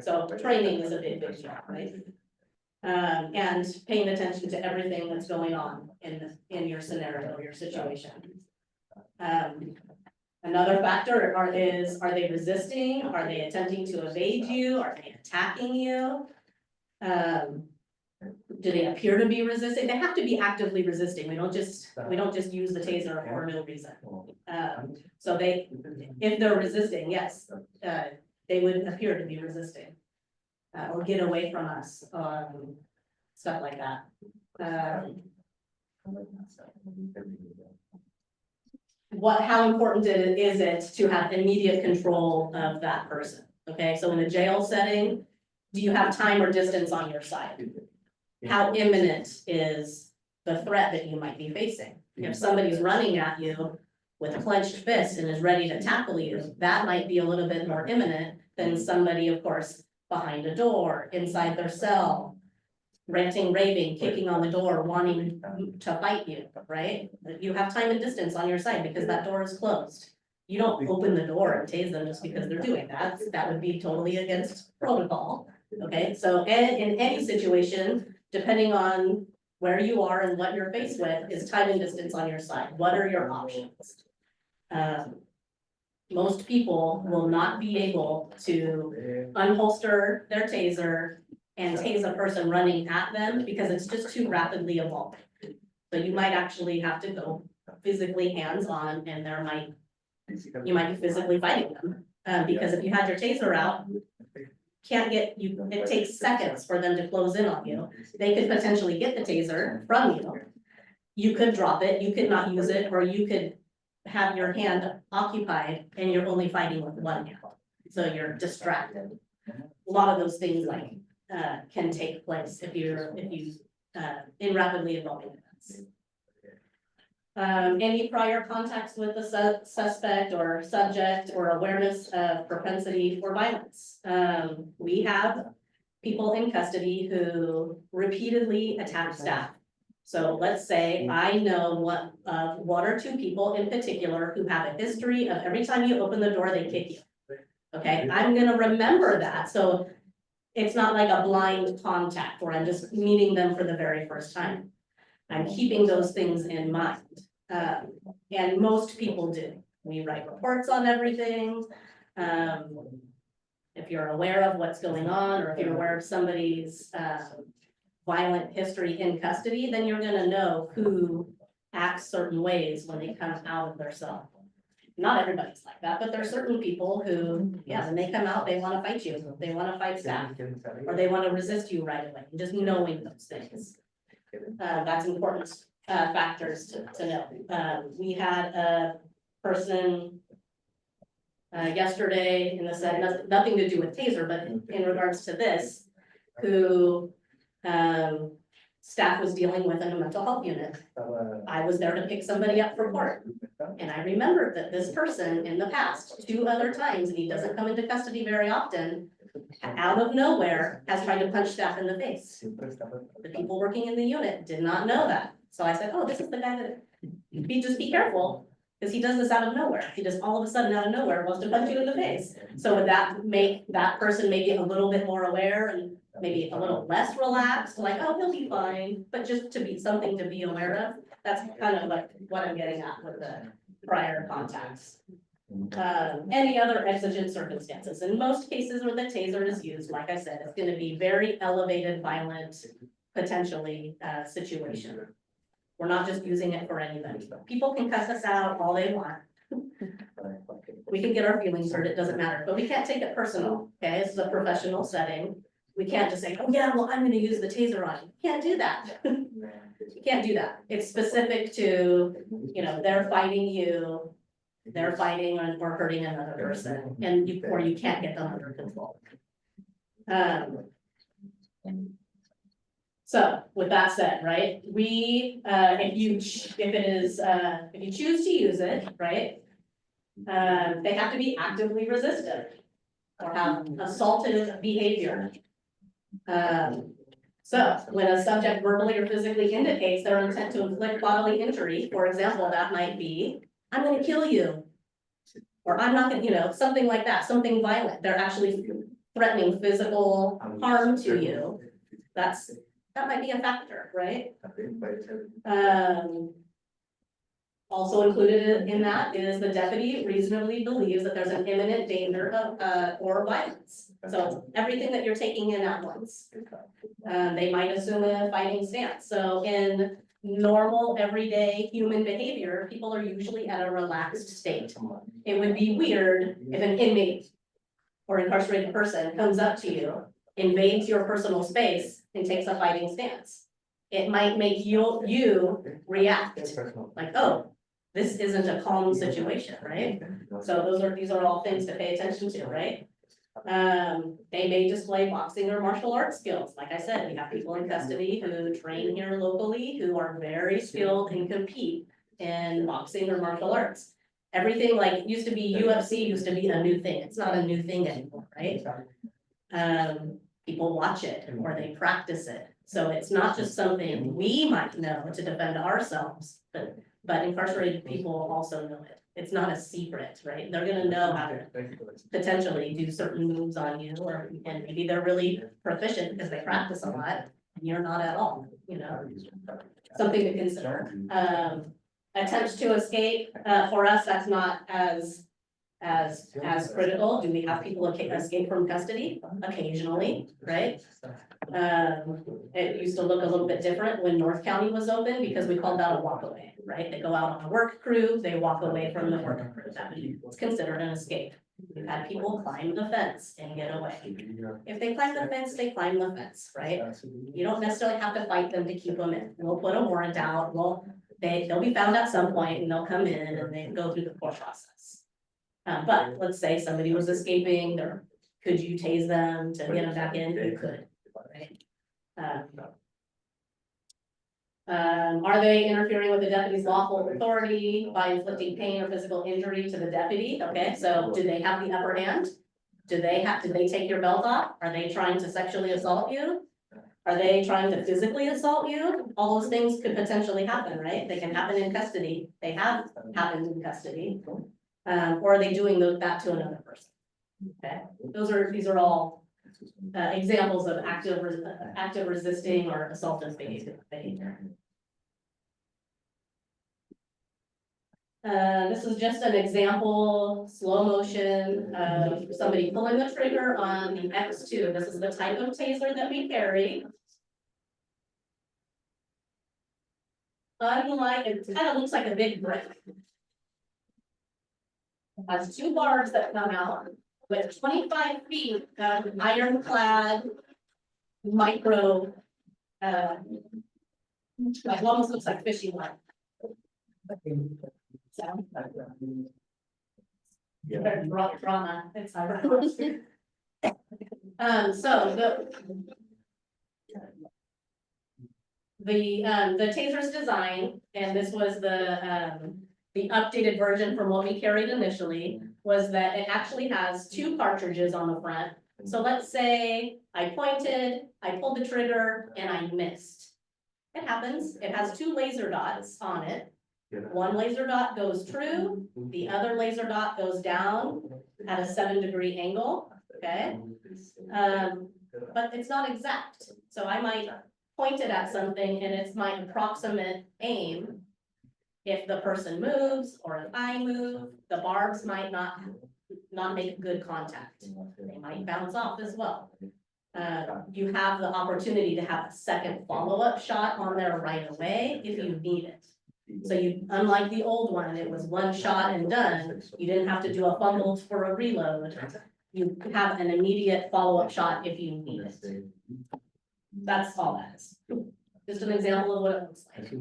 So training is a big deal, right? And paying attention to everything that's going on in your scenario, your situation. Another factor are they resisting? Are they attempting to evade you? Are they attacking you? Do they appear to be resisting? They have to be actively resisting. We don't just use the taser for no reason. So if they're resisting, yes, they would appear to be resisting. Or get away from us, stuff like that. How important is it to have immediate control of that person? Okay, so in a jail setting, do you have time or distance on your side? How imminent is the threat that you might be facing? If somebody's running at you with a clenched fist and is ready to tackle you, that might be a little bit more imminent than somebody, of course, behind a door, inside their cell, ranting, raving, kicking on the door, wanting to fight you, right? You have time and distance on your side because that door is closed. You don't open the door and tase them just because they're doing that. That would be totally against protocol. Okay, so in any situation, depending on where you are and what you're faced with is time and distance on your side. What are your options? Most people will not be able to unholster their taser and tase a person running at them because it's just too rapidly evolving. So you might actually have to go physically hands-on and you might be physically fighting them. Because if you had your taser out, it takes seconds for them to close in on you. They could potentially get the taser from you. You could drop it, you could not use it, or you could have your hand occupied and you're only fighting with one hand. So you're distracted. A lot of those things can take place if you in rapidly evolving events. Any prior contacts with the suspect or subject or awareness of propensity for violence. We have people in custody who repeatedly attack staff. So let's say I know one or two people in particular who have a history of every time you open the door, they kick you. Okay, I'm gonna remember that. So it's not like a blind contact where I'm just meeting them for the very first time. I'm keeping those things in mind. And most people do. We write reports on everything. If you're aware of what's going on, or if you're aware of somebody's violent history in custody, then you're gonna know who acts certain ways when they come out of their cell. Not everybody's like that, but there are certain people who, yeah, when they come out, they wanna fight you, they wanna fight staff, or they wanna resist you right away, just knowing those things. That's important factors to know. We had a person yesterday in the nothing to do with taser, but in regards to this, who staff was dealing with in a mental health unit. I was there to pick somebody up for court. And I remembered that this person in the past, 2 other times, and he doesn't come into custody very often, out of nowhere has tried to punch staff in the face. The people working in the unit did not know that. So I said, oh, this is the guy that, just be careful, because he does this out of nowhere. He just all of a sudden out of nowhere wants to punch you in the face. So would that make that person maybe a little bit more aware and maybe a little less relaxed, like, oh, he'll be fine, but just to be something to be aware of? That's kind of like what I'm getting at with the prior contacts. Any other exigent circumstances? In most cases where the taser is used, like I said, it's gonna be very elevated, violent, potentially, situation. We're not just using it for anybody. People can cuss us out all they want. We can get our feelings hurt, it doesn't matter, but we can't take it personal, okay? This is a professional setting. We can't just say, oh yeah, well, I'm gonna use the taser on you. Can't do that. You can't do that. It's specific to, they're fighting you, they're fighting or hurting another person, and you can't get them under control. So with that said, right, if you choose to use it, right, they have to be actively resistant or have assaultive behavior. So when a subject verbally or physically indicates their intent to inflict bodily injury, for example, that might be, I'm gonna kill you. Or I'm not gonna, something like that, something violent. They're actually threatening physical harm to you. That might be a factor, right? Also included in that is the deputy reasonably believes that there's an imminent danger of or violence. So everything that you're taking in at once. They might assume a fighting stance. So in normal, everyday human behavior, people are usually at a relaxed state. It would be weird if an inmate or incarcerated person comes up to you, invades your personal space, and takes a fighting stance. It might make you react like, oh, this isn't a calm situation, right? So these are all things to pay attention to, right? They may display boxing or martial arts skills. Like I said, we have people in custody who train here locally who are very skilled and compete in boxing or martial arts. Everything like used to be UFC used to be a new thing. It's not a new thing anymore, right? People watch it or they practice it. So it's not just something we might know to defend ourselves, but incarcerated people also know it. It's not a secret, right? They're gonna know how to potentially do certain moves on you, and maybe they're really proficient because they practice a lot. you're not at all, you know, something to consider. Attempts to escape, for us, that's not as critical. Do we have people escape from custody? Occasionally, right? It used to look a little bit different when North County was open because we called that a walk away, right? They go out on a work crew, they walk away from the work crew. That's considered an escape. We've had people climb the fence and get away. If they climb the fence, they climb the fence, right? You don't necessarily have to fight them to keep them in. We'll put a warrant out, they'll be found at some point and they'll come in and they go through the court process. But let's say somebody was escaping, or could you tase them to get them back in? You could, right? Are they interfering with the deputy's lawful authority by inflicting pain or physical injury to the deputy? Okay, so do they have the upper hand? Did they take your belt off? Are they trying to sexually assault you? Are they trying to physically assault you? All those things could potentially happen, right? They can happen in custody. They have happened in custody. Or are they doing that to another person? Okay, these are all examples of active resisting or assaultive behavior. This is just an example, slow motion, of somebody pulling the trigger on the X2. This is the type of taser that we carry. Unlike, it kind of looks like a big brick. It has two bars that come out with 25 feet of ironclad micro, it almost looks like fishing line. So. Drama, it's so the taser's design, and this was the updated version from what we carried initially, was that it actually has two cartridges on the front. So let's say I pointed, I pulled the trigger, and I missed. It happens. It has two laser dots on it. One laser dot goes true, the other laser dot goes down at a 7-degree angle, okay? But it's not exact. So I might point it at something and it's my approximate aim. If the person moves or if I move, the barbs might not make good contact. They might bounce off as well. You have the opportunity to have a second follow-up shot on there right away if you need it. So unlike the old one, it was one shot and done. You didn't have to do a fumble for a reload. You have an immediate follow-up shot if you need it. That's all that is. Just an example of what it looks like.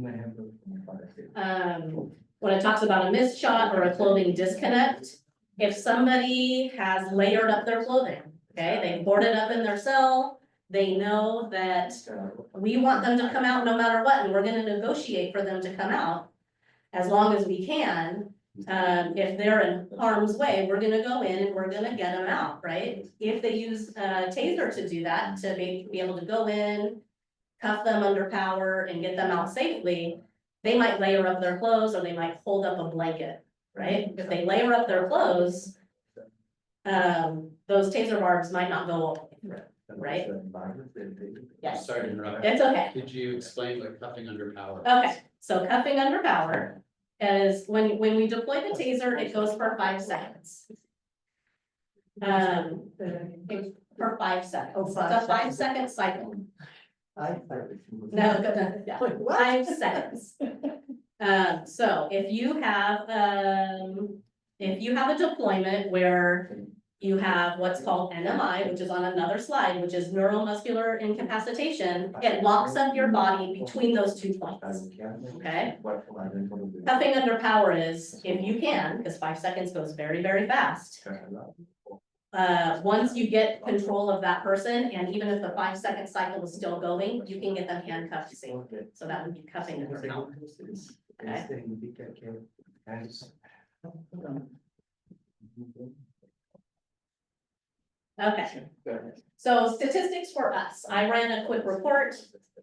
When it talks about a missed shot or a clothing disconnect, if somebody has layered up their clothing, okay, they boarded up in their cell, they know that we want them to come out no matter what, and we're gonna negotiate for them to come out as long as we can. If they're in harm's way, we're gonna go in and we're gonna get them out, right? If they use a taser to do that, to be able to go in, cuff them under power and get them out safely, they might layer up their clothes or they might hold up a blanket, right? If they layer up their clothes, those taser barbs might not go all the way through. Right? Yes. Sorry to interrupt. It's okay. Could you explain what cuffing under power? Okay, so cuffing under power is when we deploy the taser, it goes for 5 seconds. For 5 seconds. It's a 5-second cycle. No, yeah, 5 seconds. So if you have a deployment where you have what's called NMI, which is on another slide, which is neuromuscular incapacitation, it locks up your body between those 2 points. Okay? Cuffing under power is, if you can, because 5 seconds goes very, very fast. Once you get control of that person, and even if the 5-second cycle is still going, you can get them handcuffed safely. So that would be cuffing under power. Okay. Okay, so statistics for us. I ran a quick report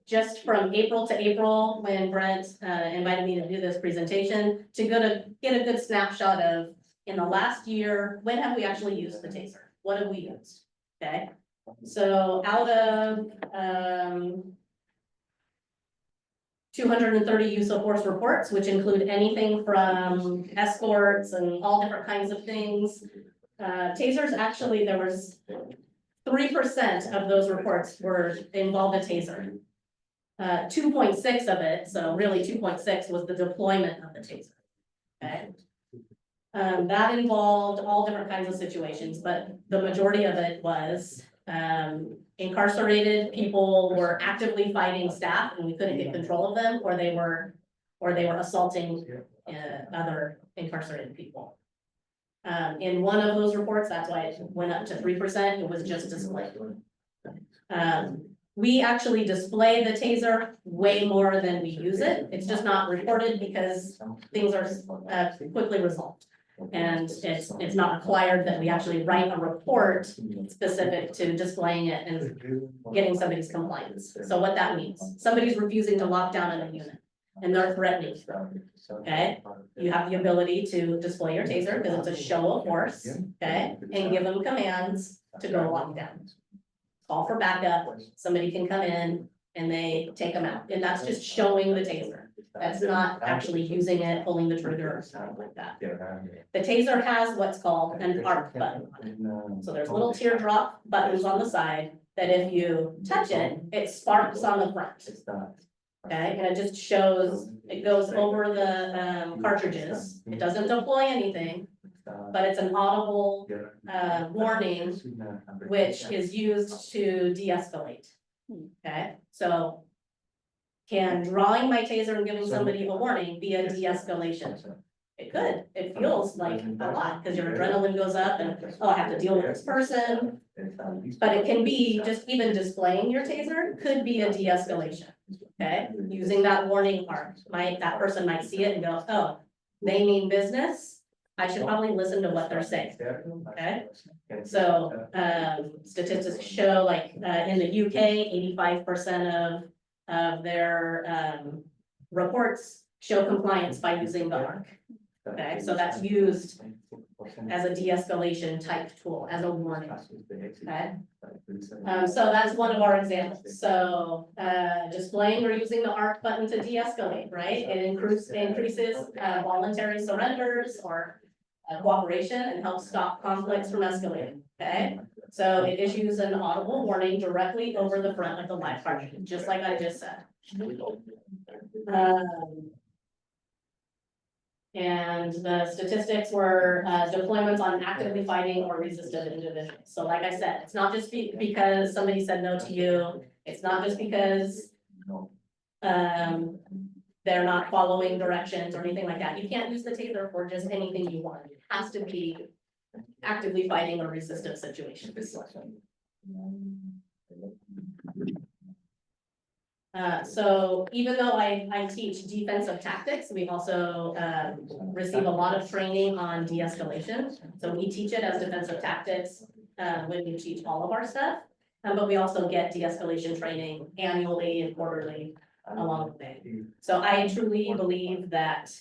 just from April to April when Brent invited me to do this presentation to get a good snapshot of, in the last year, when have we actually used the taser? What have we used? Okay, so out of 230 use of force reports, which include anything from escorts and all different kinds of things. Tasers, actually, there was 3% of those reports were involved a taser. 2.6 of it, so really 2.6 was the deployment of the taser. Okay. That involved all different kinds of situations, but the majority of it was incarcerated people were actively fighting staff and we couldn't get control of them, or they were assaulting other incarcerated people. In one of those reports, that's why it went up to 3%, it was just displayed. We actually display the taser way more than we use it. It's just not reported because things are quickly resolved. And it's not required that we actually write a report specific to displaying it and getting somebody's compliance. So what that means, somebody's refusing to lock down in a unit and they're threatening you. Okay, you have the ability to display your taser because it's a show of force, okay, and give them commands to go lock down. Call for backup, somebody can come in and they take them out, and that's just showing the taser. That's not actually using it, pulling the trigger or something like that. The taser has what's called an arc button on it. So there's little teardrop buttons on the side that if you touch it, it sparks on the front. Okay, and it just shows, it goes over the cartridges. It doesn't deploy anything, but it's an audible warning, which is used to de-escalate. Okay, so can drawing my taser and giving somebody a warning be a de-escalation? It could. It feels like a lot because your adrenaline goes up and, oh, I have to deal with this person. But it can be just even displaying your taser could be a de-escalation. Okay, using that warning arc, that person might see it and go, oh, they mean business. I should probably listen to what they're saying. Okay, so statistics show like in the UK, 85% of their reports show compliance by using the arc. Okay, so that's used as a de-escalation type tool, as a warning. Okay, so that's one of our examples. So displaying or using the arc button to de-escalate, right? It increases voluntary surrenders or cooperation and helps stop conflicts from escalating. Okay, so it issues an audible warning directly over the front of the live cartridge, just like I just said. And the statistics were deployments on actively fighting or resistant individuals. So like I said, it's not just because somebody said no to you. It's not just because they're not following directions or anything like that. You can't use the taser for just anything you want. It has to be actively fighting or resistant situations. So even though I teach defensive tactics, we also receive a lot of training on de-escalation. So we teach it as defensive tactics when we teach all of our stuff, but we also get de-escalation training annually and quarterly along the way. So I truly believe that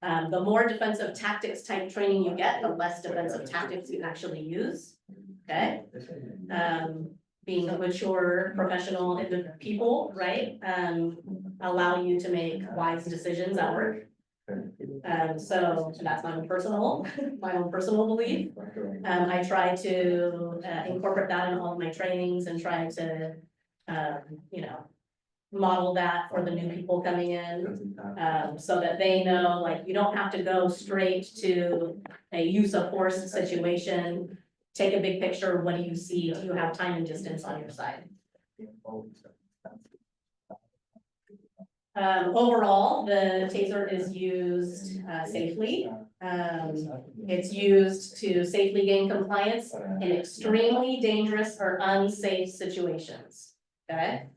the more defensive tactics type training you get, the less defensive tactics you actually use. Okay. Being a mature professional people, right? Allow you to make wise decisions at work. So that's my own personal belief. I try to incorporate that in all of my trainings and try to, model that for the new people coming in. So that they know, like, you don't have to go straight to a use of force situation. Take a big picture. What do you see? Do you have time and distance on your side? Overall, the taser is used safely. It's used to safely gain compliance in extremely dangerous or unsafe situations. Okay.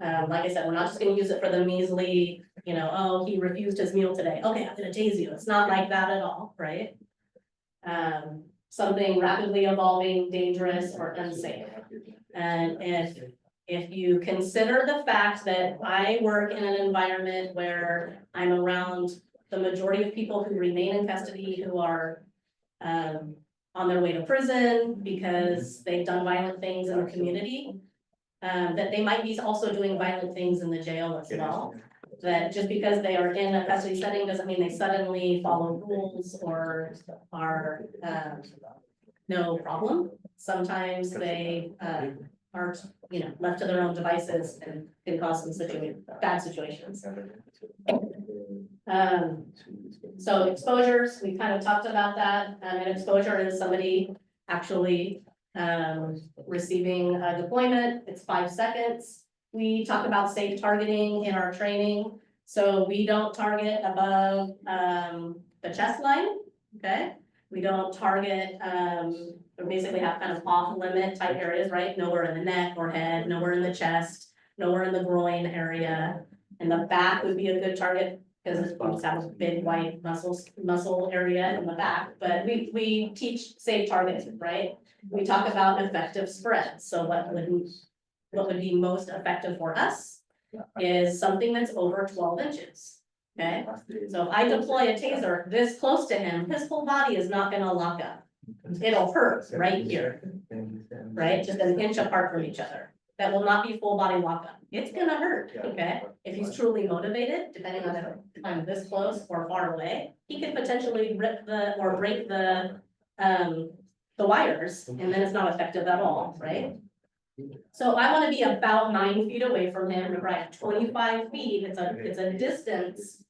Like I said, we're not just going to use it for the measly, oh, he refused his meal today. Okay, I'm going to tase you. It's not like that at all, right? Something rapidly evolving, dangerous, or unsafe. And if you consider the fact that I work in an environment where I'm around the majority of people who remain in custody who are on their way to prison because they've done violent things in the community, that they might be also doing violent things in the jail as well. that just because they are in a custody setting doesn't mean they suddenly follow rules or are, no problem. Sometimes they, aren't, left to their own devices and can cause some bad situations. So exposures, we kind of talked about that. An exposure is somebody actually, receiving a deployment. It's 5 seconds. We talk about safe targeting in our training. So we don't target above, the chest line, okay? We don't target, we basically have kind of off limit type areas, right? Nowhere in the neck or head, nowhere in the chest, nowhere in the groin area. And the back would be a good target because we just have a big white muscle area in the back, but we teach safe targeting, right? We talk about effective spread. So what would be most effective for us is something that's over 12 inches. Okay, so if I deploy a taser this close to him, his whole body is not gonna lock up. It'll hurt right here, right? Just an inch apart from each other. That will not be full body lockup. It's gonna hurt, okay? If he's truly motivated, depending on if I'm this close or far away, he could potentially rip or break the wires, and then it's not effective at all, right? So I wanna be about 9 feet away from him, remember I have 25 feet, it's a distance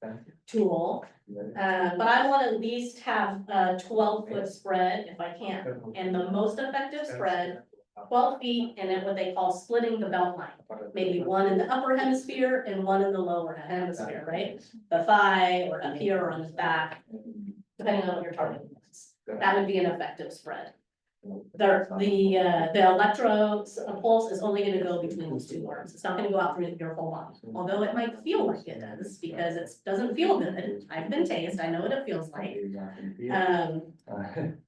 tool. But I wanna at least have a 12-foot spread if I can, and the most effective spread, 12 feet, and then what they call splitting the belt line. Maybe one in the upper hemisphere and one in the lower hemisphere, right? The thigh or up here or on his back, depending on what your target is. That would be an effective spread. The electro pulse is only gonna go between those two arms. It's not gonna go out through your whole body, although it might feel like it does, because it doesn't feel good. I've been tased, I know what it feels like.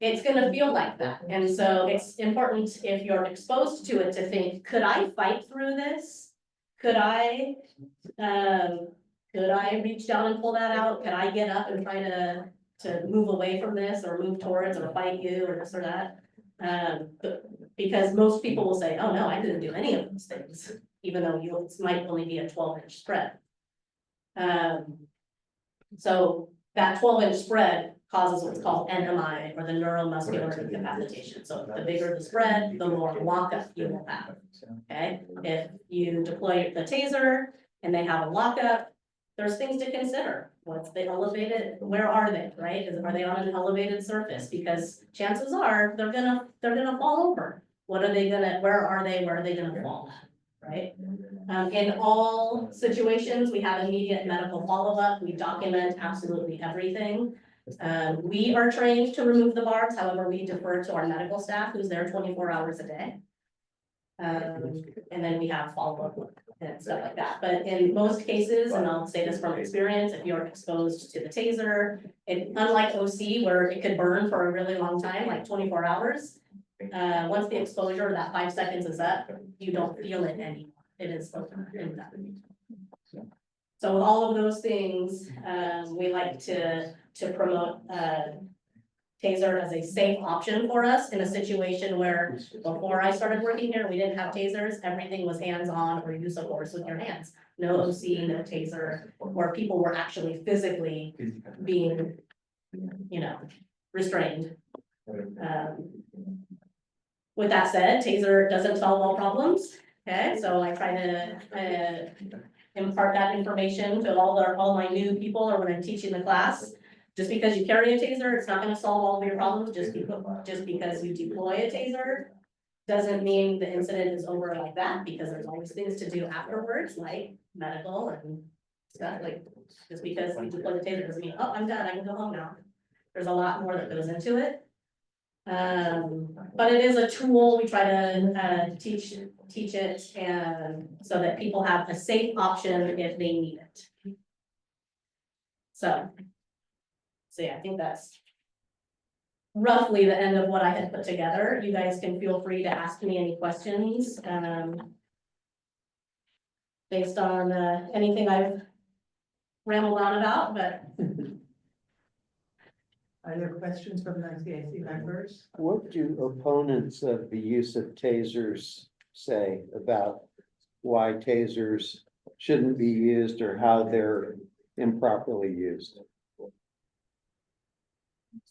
It's gonna feel like that, and so it's important if you're exposed to it to think, could I fight through this? Could I reach down and pull that out? Could I get up and try to move away from this or move towards or fight you or this or that? Because most people will say, oh no, I couldn't do any of those things, even though you might only be a 12-inch spread. So that 12-inch spread causes what's called NMI, or the neuromuscular incapacitation. So the bigger the spread, the more lockup you will have, okay? If you deploy the taser and they have a lockup, there's things to consider. What's the elevated, where are they, right? Are they on an elevated surface? Because chances are they're gonna fall over. Where are they gonna fall, right? In all situations, we have immediate medical follow-up. We document absolutely everything. We are trained to remove the barbs, however, we defer to our medical staff who's there 24 hours a day. And then we have follow-up and stuff like that. But in most cases, and I'll say this from experience, if you're exposed to the taser, unlike OC where it could burn for a really long time, like 24 hours, once the exposure, that 5 seconds is up, you don't feel it anymore. It is over and done. So with all of those things, we like to promote taser as a safe option for us in a situation where before I started working here, we didn't have tasers, everything was hands-on or use of force with your hands. No OC, no taser, where people were actually physically being, restrained. With that said, taser doesn't solve all problems, okay? So I try to impart that information to all my new people or when I'm teaching the class. Just because you carry a taser, it's not gonna solve all of your problems. Just because you deploy a taser doesn't mean the incident is over like that, because there's always things to do afterwards, like medical and stuff. Like, just because you deploy the taser doesn't mean, oh, I'm done, I can go home now. There's a lot more that goes into it. But it is a tool. We try to teach it, and so that people have a safe option if they need it. So yeah, I think that's roughly the end of what I had put together. You guys can feel free to ask me any questions, based on anything I've rambled on about, but. Are there questions from the CAC members? What do opponents of the use of tasers say about why tasers shouldn't be used or how they're improperly used?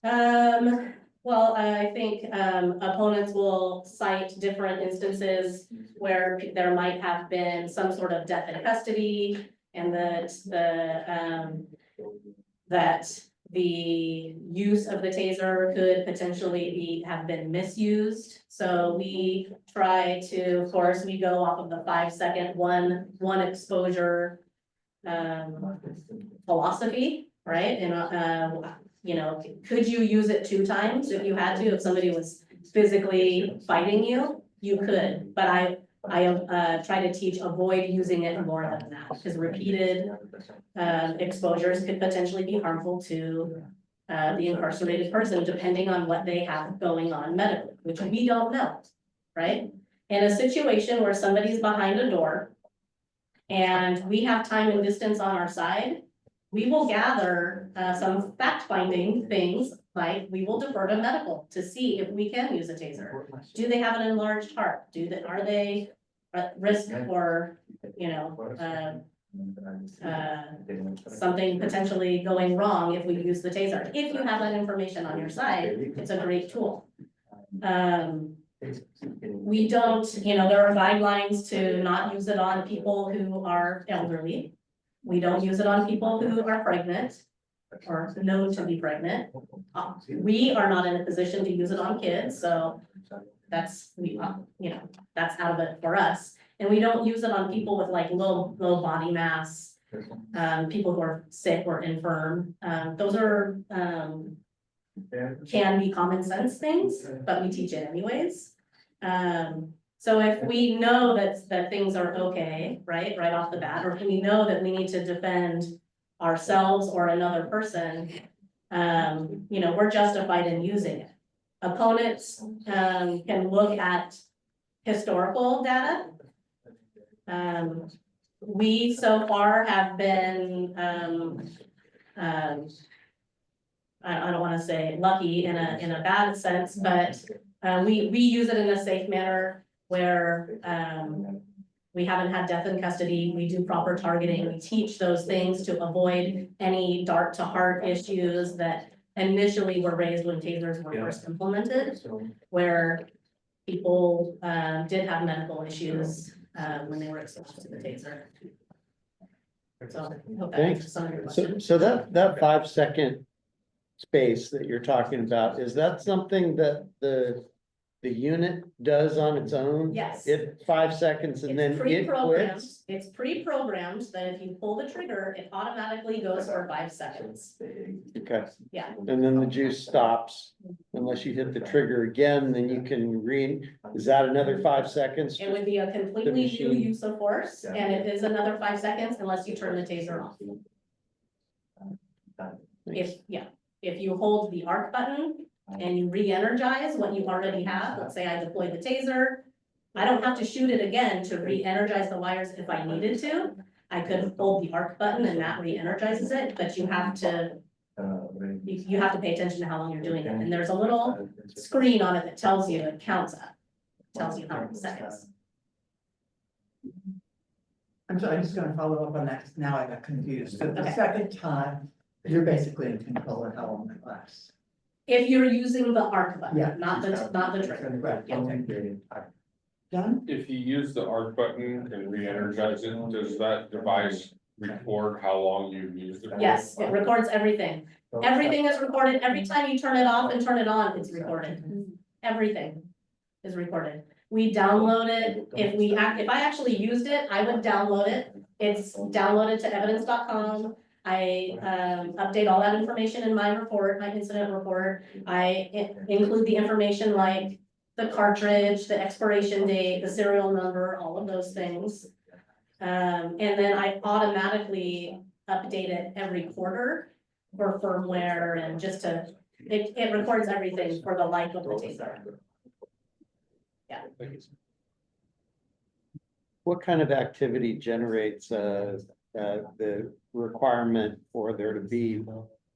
Well, I think, opponents will cite different instances where there might have been some sort of death in custody. And that the use of the taser could potentially have been misused. So we try to, of course, we go off of the 5-second, one exposure philosophy, right? And, you know, could you use it 2 times if you had to, if somebody was physically fighting you? You could, but I try to teach, avoid using it more than that, because repeated exposures could potentially be harmful to the incarcerated person, depending on what they have going on medically, which we don't know, right? In a situation where somebody's behind a door and we have time and distance on our side, we will gather some fact-finding things, like we will defer to medical to see if we can use a taser. Do they have an enlarged heart? Are they at risk for, you know, something potentially going wrong if we use the taser? If you have that information on your side, it's a great tool. We don't, you know, there are guidelines to not use it on people who are elderly. We don't use it on people who are pregnant or known to be pregnant. We are not in a position to use it on kids, so that's, you know, that's out of it for us. And we don't use it on people with like low body mass, people who are sick or infirm. Those are, can be common sense things, but we teach it anyways. So if we know that things are okay, right off the bat, or if we know that we need to defend ourselves or another person, you know, we're justified in using it. Opponents can look at historical data. We so far have been, I don't want to say lucky in a bad sense, but we use it in a safe manner where we haven't had death in custody. We do proper targeting. We teach those things to avoid any dart to heart issues that initially were raised when tasers were first implemented, where people did have medical issues when they were exposed to the taser. So I hope that answers some of your questions. So that 5-second space that you're talking about, is that something that the unit does on its own? Yes. It 5 seconds and then it quits? It's pre-programmed that if you pull the trigger, it automatically goes for 5 seconds. Okay. Yeah. And then the juice stops unless you hit the trigger again, then you can is that another 5 seconds? It would be a completely new use of force, and it is another 5 seconds unless you turn the taser off. If you hold the arc button and you re-energize what you already have, let's say I deployed the taser, I don't have to shoot it again to re-energize the wires if I needed to. I could hold the arc button and that re-energizes it, but you have to pay attention to how long you're doing it. And there's a little screen on it that tells you, it counts up, tells you how many seconds. I'm sorry, I'm just gonna follow up on that, 'cause now I got confused. So the Okay. second time, you're basically in control of how long it lasts. If you're using the arc Yeah. button, not the trigger. Right, Yeah. okay. Done? If you use the arc button and re-energize it, does that device record how long you've used it? Yes, it records everything. Everything is recorded. Every time you turn it off and turn it on, it's recorded. Everything is recorded. We download it. If I actually used it, I would download it. It's downloaded to evidence.com. I update all that information in my report, my incident report. I include the information like the cartridge, the expiration date, the serial number, all of those things. And then I automatically update it every quarter for firmware and just it records everything for the life of the taser. Yeah. What kind of activity generates the requirement for there to be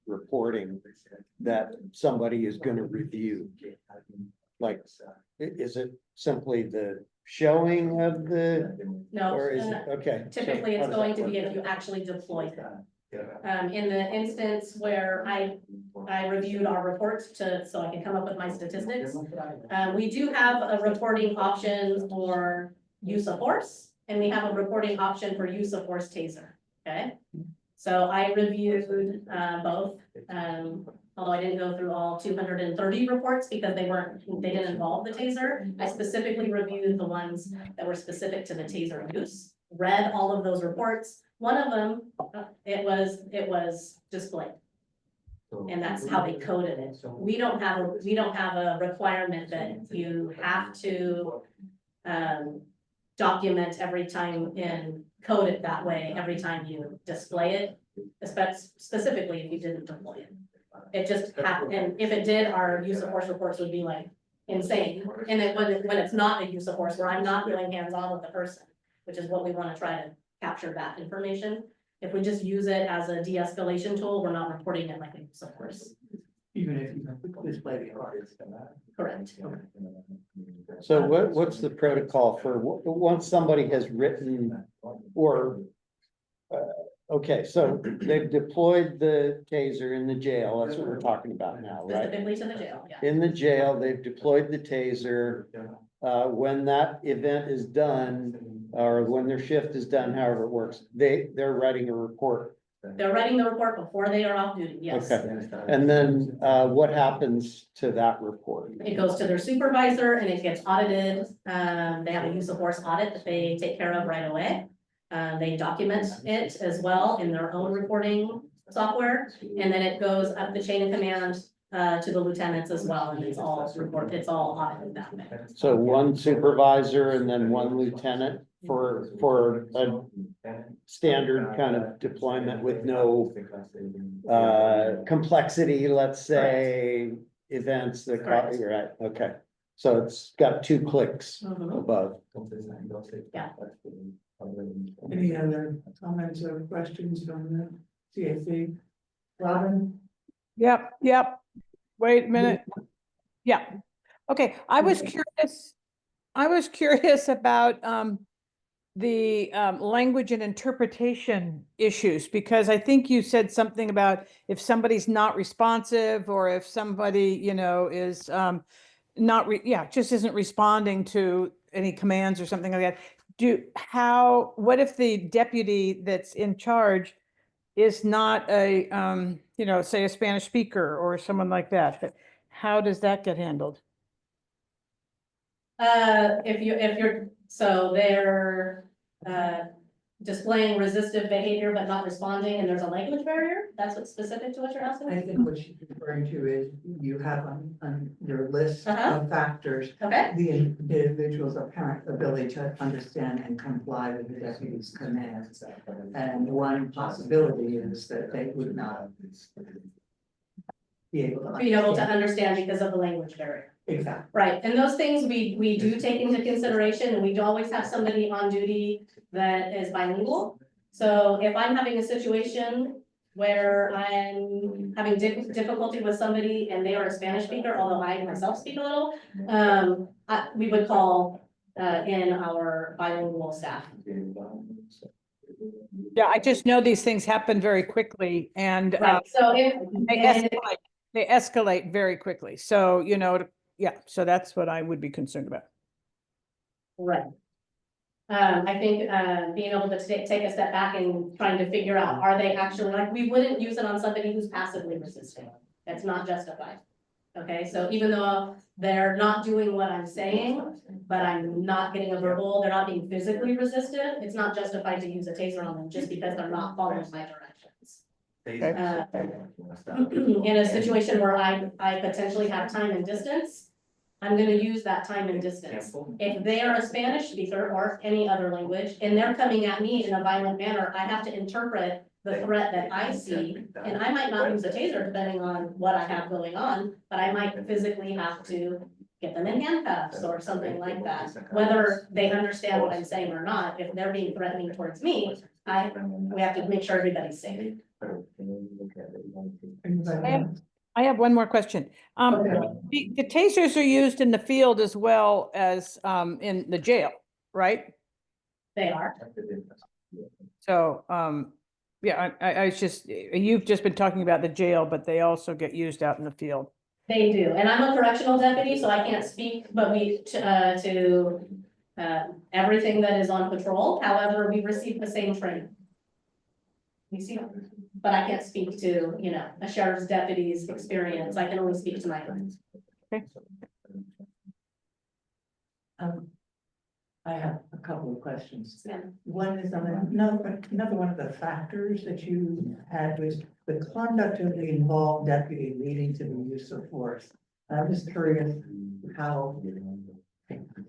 reporting that somebody is gonna review? Like, is it simply the showing of the, No, or is it, okay. so typically how it's does going that to be work? if you actually deploy them. In the instance where I reviewed our reports so I can come up with my statistics. We do have a reporting option for use of force, and we have a reporting option for use of force taser, okay? So I reviewed, both, although I didn't go through all 230 reports because they didn't involve the taser. I specifically reviewed the ones that were specific to the taser use, read all of those reports. One of them, it was displayed. And that's how they coded it. We don't have a requirement that you have to, document every time and code it that way, every time you display it, specifically if you didn't deploy it. It just happened, and if it did, our use of force reports would be like insane. And then when it's not a use of force, where I'm not doing hands-on with the person, which is what we want to try to capture that information. If we just use it as a de-escalation tool, we're not reporting it like a use of force. Even if you display the cards. Correct. So what's the protocol for, once somebody has written or, okay, so they've deployed the taser in the jail, that's what we're talking about now, right? Specifically to the jail, yeah. In the jail, they've deployed the taser. When that event is done, or when their shift is done, however it works, they're writing a report. They're writing the report before they are off duty, yes. Okay, and then what happens to that report? It goes to their supervisor and it gets audited. They have a use of force audit that they take care of right away. They document it as well in their own reporting software. And then it goes up the chain of command to the lieutenants as well, and it's all audited that way. So one supervisor and then one lieutenant for a standard kind of deployment with no complexity, let's say, events that cause, you're right, okay. So it's got 2 clicks Mhm. above. Yeah. Any other comments or questions from the CAC? Robin? Yep. Wait a minute. Yeah. Okay, I was curious about the language and interpretation issues, because I think you said something about if somebody's not responsive, or if somebody, is just isn't responding to any commands or something like that. What if the deputy that's in charge is not a, say a Spanish speaker or someone like that? How does that get handled? So they're displaying resistive behavior but not responding, and there's a language barrier, that's what's specific to what you're asking? I think what she's referring to is you have on your list Uh-huh. of factors, Okay, the individual's apparent ability to understand and comply with the deputy's commands. And one possibility is that they would not be able to understand because of the language barrier. Exactly. Right, and those things we do take into consideration, and we do always have somebody on duty that is bilingual. So if I'm having a situation where I'm having difficulty with somebody and they are a Spanish speaker, although I myself speak a little, we would call in our bilingual staff. Yeah, I just know these things happen very quickly, and Right, so they escalate very quickly. So, so that's what I would be concerned about. right. I think being able to take a step back and trying to figure out, are they actually, like, we wouldn't use it on somebody who's passively resisting. That's not justified. Okay, so even though they're not doing what I'm saying, but I'm not getting a verbal, they're not being physically resistant, it's not justified to use a taser on them just because they're not following my directions. In a situation where I potentially have time and distance, I'm gonna use that time and distance. If they are a Spanish speaker or any other language, and they're coming at me in a violent manner, I have to interpret the threat that I see. And I might not use a taser depending on what I have going on, but I might physically have to get them in handcuffs or something like that. Whether they understand what I'm saying or not, if they're being threatening towards me, we have to make sure everybody's safe. Anybody else? I have one more question. The tasers are used in the field as well as in the jail, right? They are. So, yeah, I was just, you've just been talking about the jail, but they also get used out in the field. They do, and I'm a correctional deputy, so I can't speak, but everything that is on patrol. However, we receive the same training. You see, but I can't speak to, you know, a sheriff's deputy's experience. I can only speak to my own. I have a couple of questions. Yeah. One is on another one of the factors that you had was the conduct of the involved deputy leading to the use of force. I'm just curious how,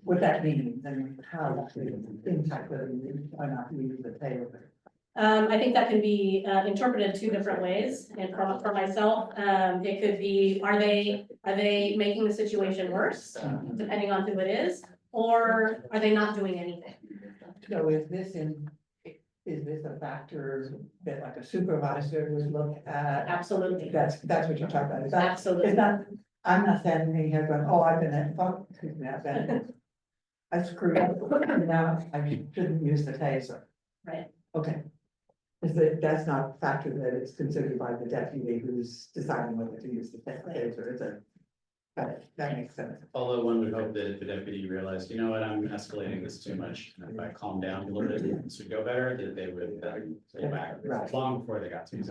what that means and how that would impact whether you or not use the taser. I think that can be interpreted two different ways. And for myself, it could be, are they making the situation worse, depending on who it is, or are they not doing anything? So is this a factor that like a supervisor would look at? Absolutely. That's what you're talking about. Is that, Absolutely. it's not, I'm not standing here going, oh, I've been at, fuck, excuse me, I've been, I screwed up, now I shouldn't use the taser. Right. Okay. That's not a factor that is considered by the deputy who's deciding whether to use the taser, is it? That makes sense. Although one would hope that if the deputy realized, you know what, I'm escalating this too much, and if I calm down a little bit, this would go better, that they would pull back Right. long before they got to you.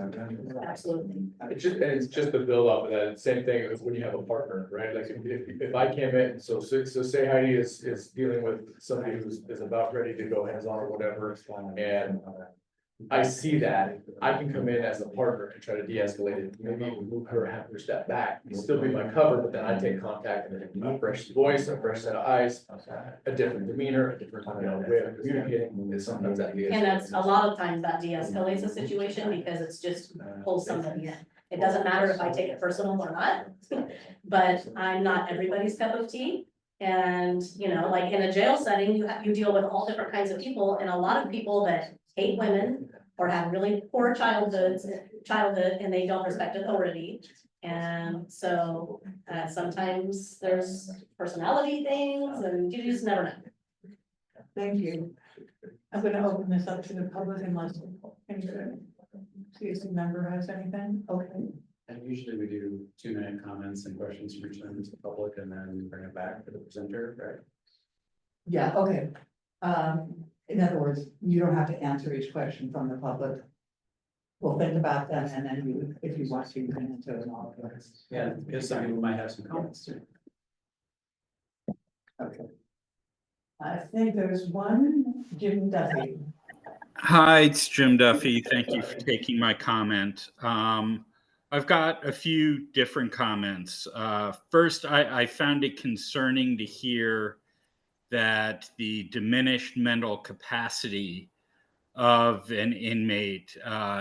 Absolutely. It's just the build up, and then same thing as when you have a partner, right? Like if I came in, so say Heidi is dealing with somebody who's about ready to go hands on or whatever, and I see that, I can come in as a partner and try to de-escalate it, maybe even move her, have her step back, still be my cover, but then I take contact and then a fresh voice, a fresh set of eyes, a different demeanor, a different, way of communicating, is sometimes that. And that's a lot of times that de-escalates the situation because it's just pulls somebody in. It doesn't matter if I take it personal or not, but I'm not everybody's cup of tea. And, you know, like in a jail setting, you deal with all different kinds of people, and a lot of people that hate women or have really poor childhood, and they don't respect authority. And so sometimes there's personality things and you just never know. Thank you. I'm gonna open this up to the public unless any CSC member has anything. Okay. And usually we do 2-minute comments and questions from each member to the public, and then bring it back to the presenter, right? Yeah, okay. In other words, you don't have to answer each question from the public. We'll think about them and then you, if you want to, you can answer them all. Yeah, because some people might have some comments too. Okay. I think there's one, Jim Duffy. Hi, it's Jim Duffy. Thank you for taking my comment. I've got a few different comments. First, I found it concerning to hear that the diminished mental capacity of an inmate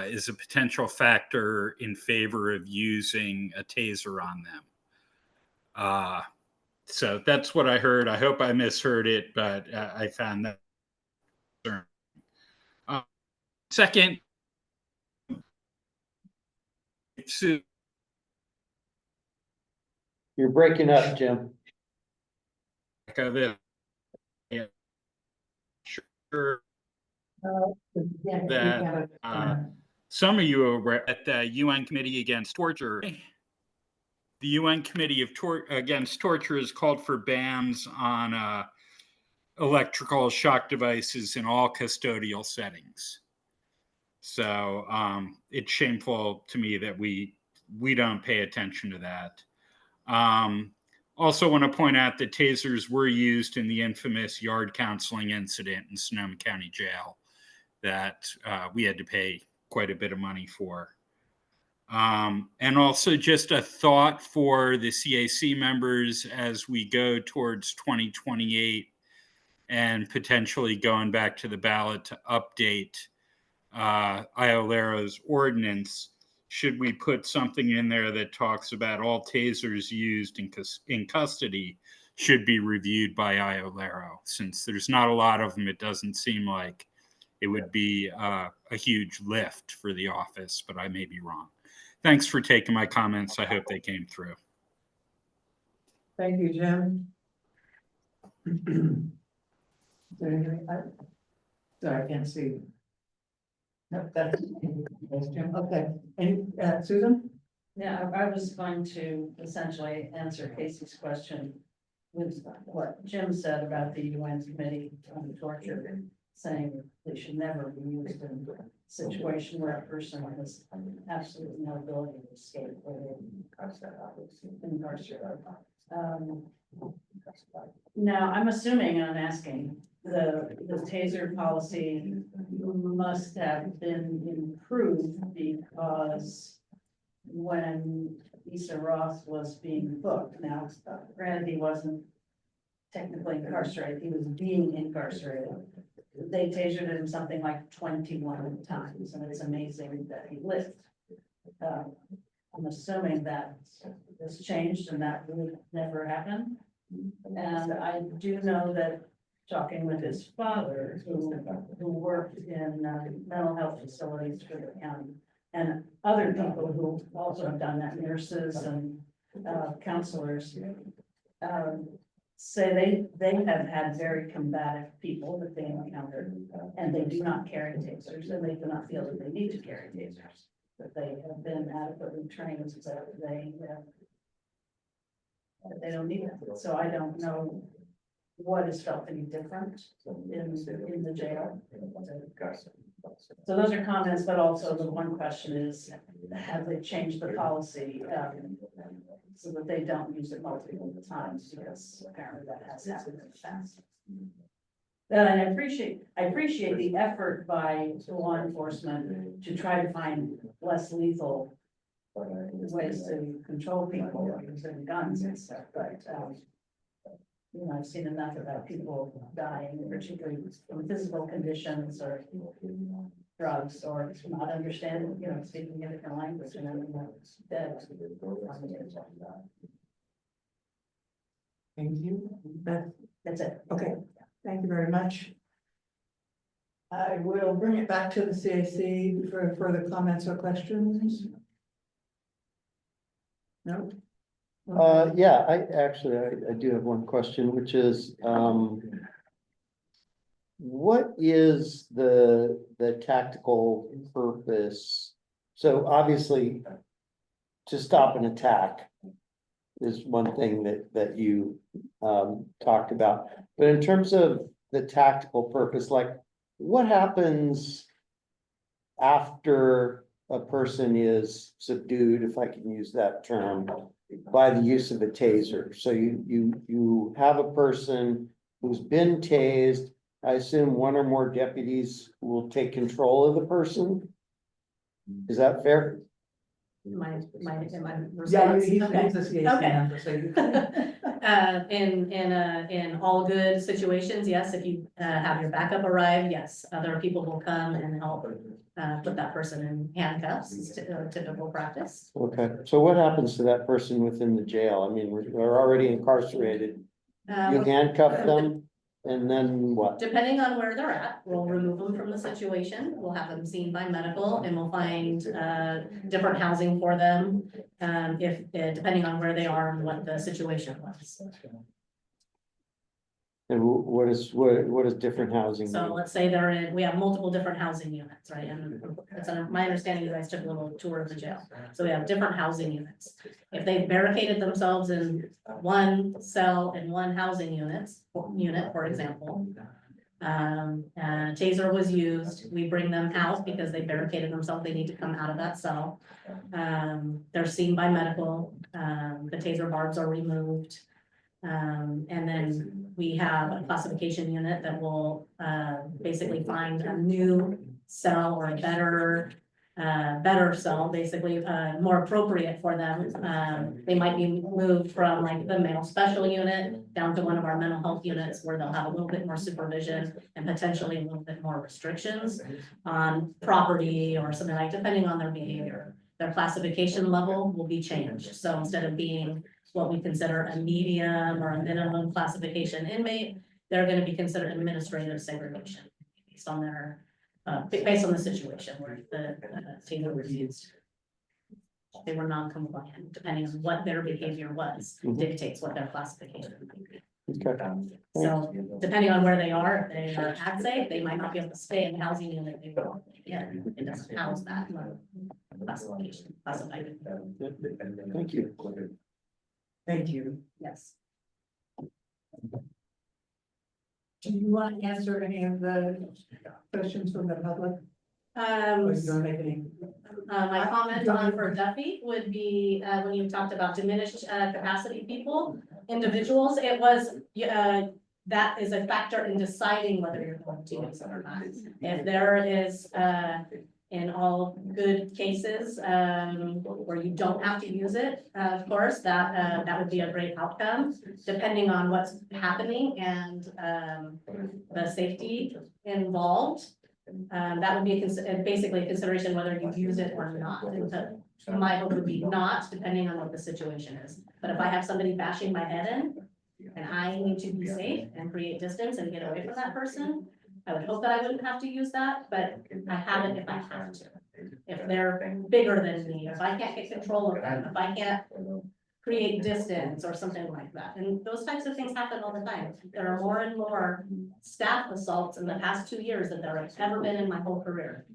is a potential factor in favor of using a taser on them. So that's what I heard. I hope I misheard it, but I found that concerning. Second, You're breaking up, Jim. Sure that some of you are at the UN Committee Against Torture. The UN Committee Against Torture has called for bans on electrical shock devices in all custodial settings. So it's shameful to me that we don't pay attention to that. Also want to point out that tasers were used in the infamous yard counseling incident in Sonoma County Jail that we had to pay quite a bit of money for. And also just a thought for the CAC members as we go towards 2028 and potentially going back to the ballot to update IOLERO's ordinance. Should we put something in there that talks about all tasers used in custody should be reviewed by IOLERO? Since there's not a lot of them, it doesn't seem like it would be a huge lift for the office, but I may be wrong. Thanks for taking my comments. I hope they came through. Thank you, Jim. Is there anything? Sorry, I can't see. No, that's Jim. Okay, and Susan? Yeah, I was going to essentially answer Casey's question with what Jim said about the UN Committee on Torture, saying they should never be used in a situation where a person has absolutely no ability to escape or they're incarcerated. Now, I'm assuming, and I'm asking, the taser policy must have been improved because when Issa Roth was being booked, now granted he wasn't technically incarcerated, he was being incarcerated. They tasered him something like 21 times, and it's amazing that he lived. I'm assuming that was changed and that would never happen. And I do know that talking with his father, who worked in mental health facilities for the county, and other people who also have done that, nurses and counselors, say they have had very combative people that they encountered, and they do not carry tasers, and they do not feel that they need to carry tasers, that they have been adequately trained, so they don't need it. So I don't know what is felt to be different in the jail. So those are comments, but also the one question is, have they changed the policy so that they don't use it multiple times, because apparently that has happened in the past. And I appreciate the effort by law enforcement to try to find less lethal ways to control people using guns and stuff, but you know, I've seen enough about people dying, particularly from physical conditions or drugs or not understanding, you know, speaking a different language and then dead. Thank you. That's it. Okay, thank you very much. I will bring it back to the CAC for further comments or questions. No? Yeah, I do have one question, which is, what is the tactical purpose? So obviously, to stop an attack is one thing that you talked about, but in terms of the tactical purpose, like what happens after a person is subdued, if I can use that term, by the use of a taser? So you have a person who's been tased. I assume one or more deputies will take control of the person. Is that fair? Am I Yeah, response? he's Okay. a CAC Okay. member, so you can. In all good situations, yes, if you have your backup arrive, yes, other people will come and help put that person in handcuffs, it's typical practice. Okay, so what happens to that person within the jail? I mean, they're already incarcerated. You handcuff them and then what? Depending on where they're at, we'll remove them from the situation, we'll have them seen by medical, and we'll find different housing for them. Depending on where they are and what the situation was. And what is different housing? So mean? let's say we have multiple different housing units, right? And it's my understanding, you guys took a little tour of the jail. So we have different housing units. If they've barricaded themselves in one cell in one housing unit, for example, taser was used, we bring them out because they barricaded themselves, they need to come out of that cell. They're seen by medical, the taser barbs are removed. And then we have a classification unit that will basically find a new cell or a better cell, basically more appropriate for them. They might be moved from like the male special unit down to one of our mental health units where they'll have a little bit more supervision and potentially a little bit more restrictions on property or something like, depending on their behavior. Their classification level will be changed. So instead of being what we consider a medium or a minimum classification inmate, they're going to be considered administrative segregation based on their based on the situation where the taser was used. they were non-compliant, depending on what their behavior was, Mhm. dictates what their classification would be. Okay. So depending on where they are, if they are ag safe, they might not be able to stay in the housing unit they were in. It doesn't house that classification, classified, Thank you. Thank you. yes. Do you want to answer any of the questions from the public? Or you don't make any? My comment on for Duffy would be, when you talked about diminished, capacity people, individuals, it was, that is a factor in deciding whether you're going to use it or not. If there is, in all good cases, where you don't have to use it, of course, that would be a great outcome, depending on what's happening and, the safety involved. That would be basically a consideration whether you use it or not. My hope would be not, depending on what the situation is. But if I have somebody bashing my head in, and I need to be safe and create distance and get away from that person, I would hope that I wouldn't have to use that, but I have it if I have to. If they're bigger than me, if I can't get control of them, if I can't create distance or something like that. And those types of things happen all the time. There are more and more staff assaults in the past 2 years than there have ever been in my whole career.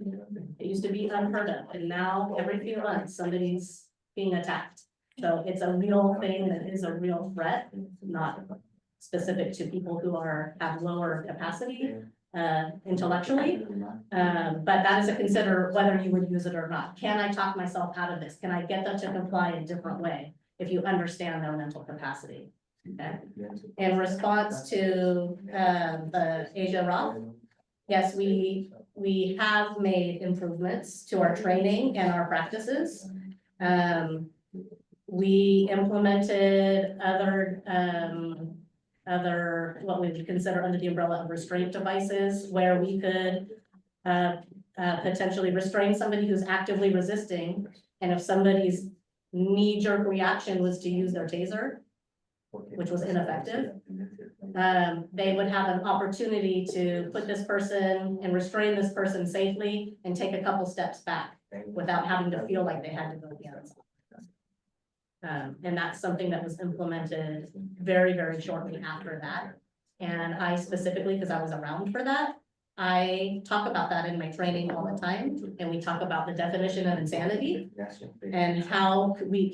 It used to be unheard of, and now every few months, somebody's being attacked. So it's a real thing that is a real threat, not specific to people who have lower capacity intellectually. But that is a consider whether you would use it or not. Can I talk myself out of this? Can I get them to comply in a different way? If you understand their mental capacity. Okay. In response to Asia Roth, yes, we have made improvements to our training and our practices. We implemented other what we would consider under the umbrella of restraint devices, where we could potentially restrain somebody who's actively resisting, and if somebody's knee-jerk reaction was to use their taser, which was ineffective, they would have an opportunity to put this person and restrain this person safely and take a couple steps back without having to feel like they had to go hands. And that's something that was implemented very, very shortly after that. And I specifically, because I was around for that, I talk about that in my training all the time, and we talk about the definition of insanity and how we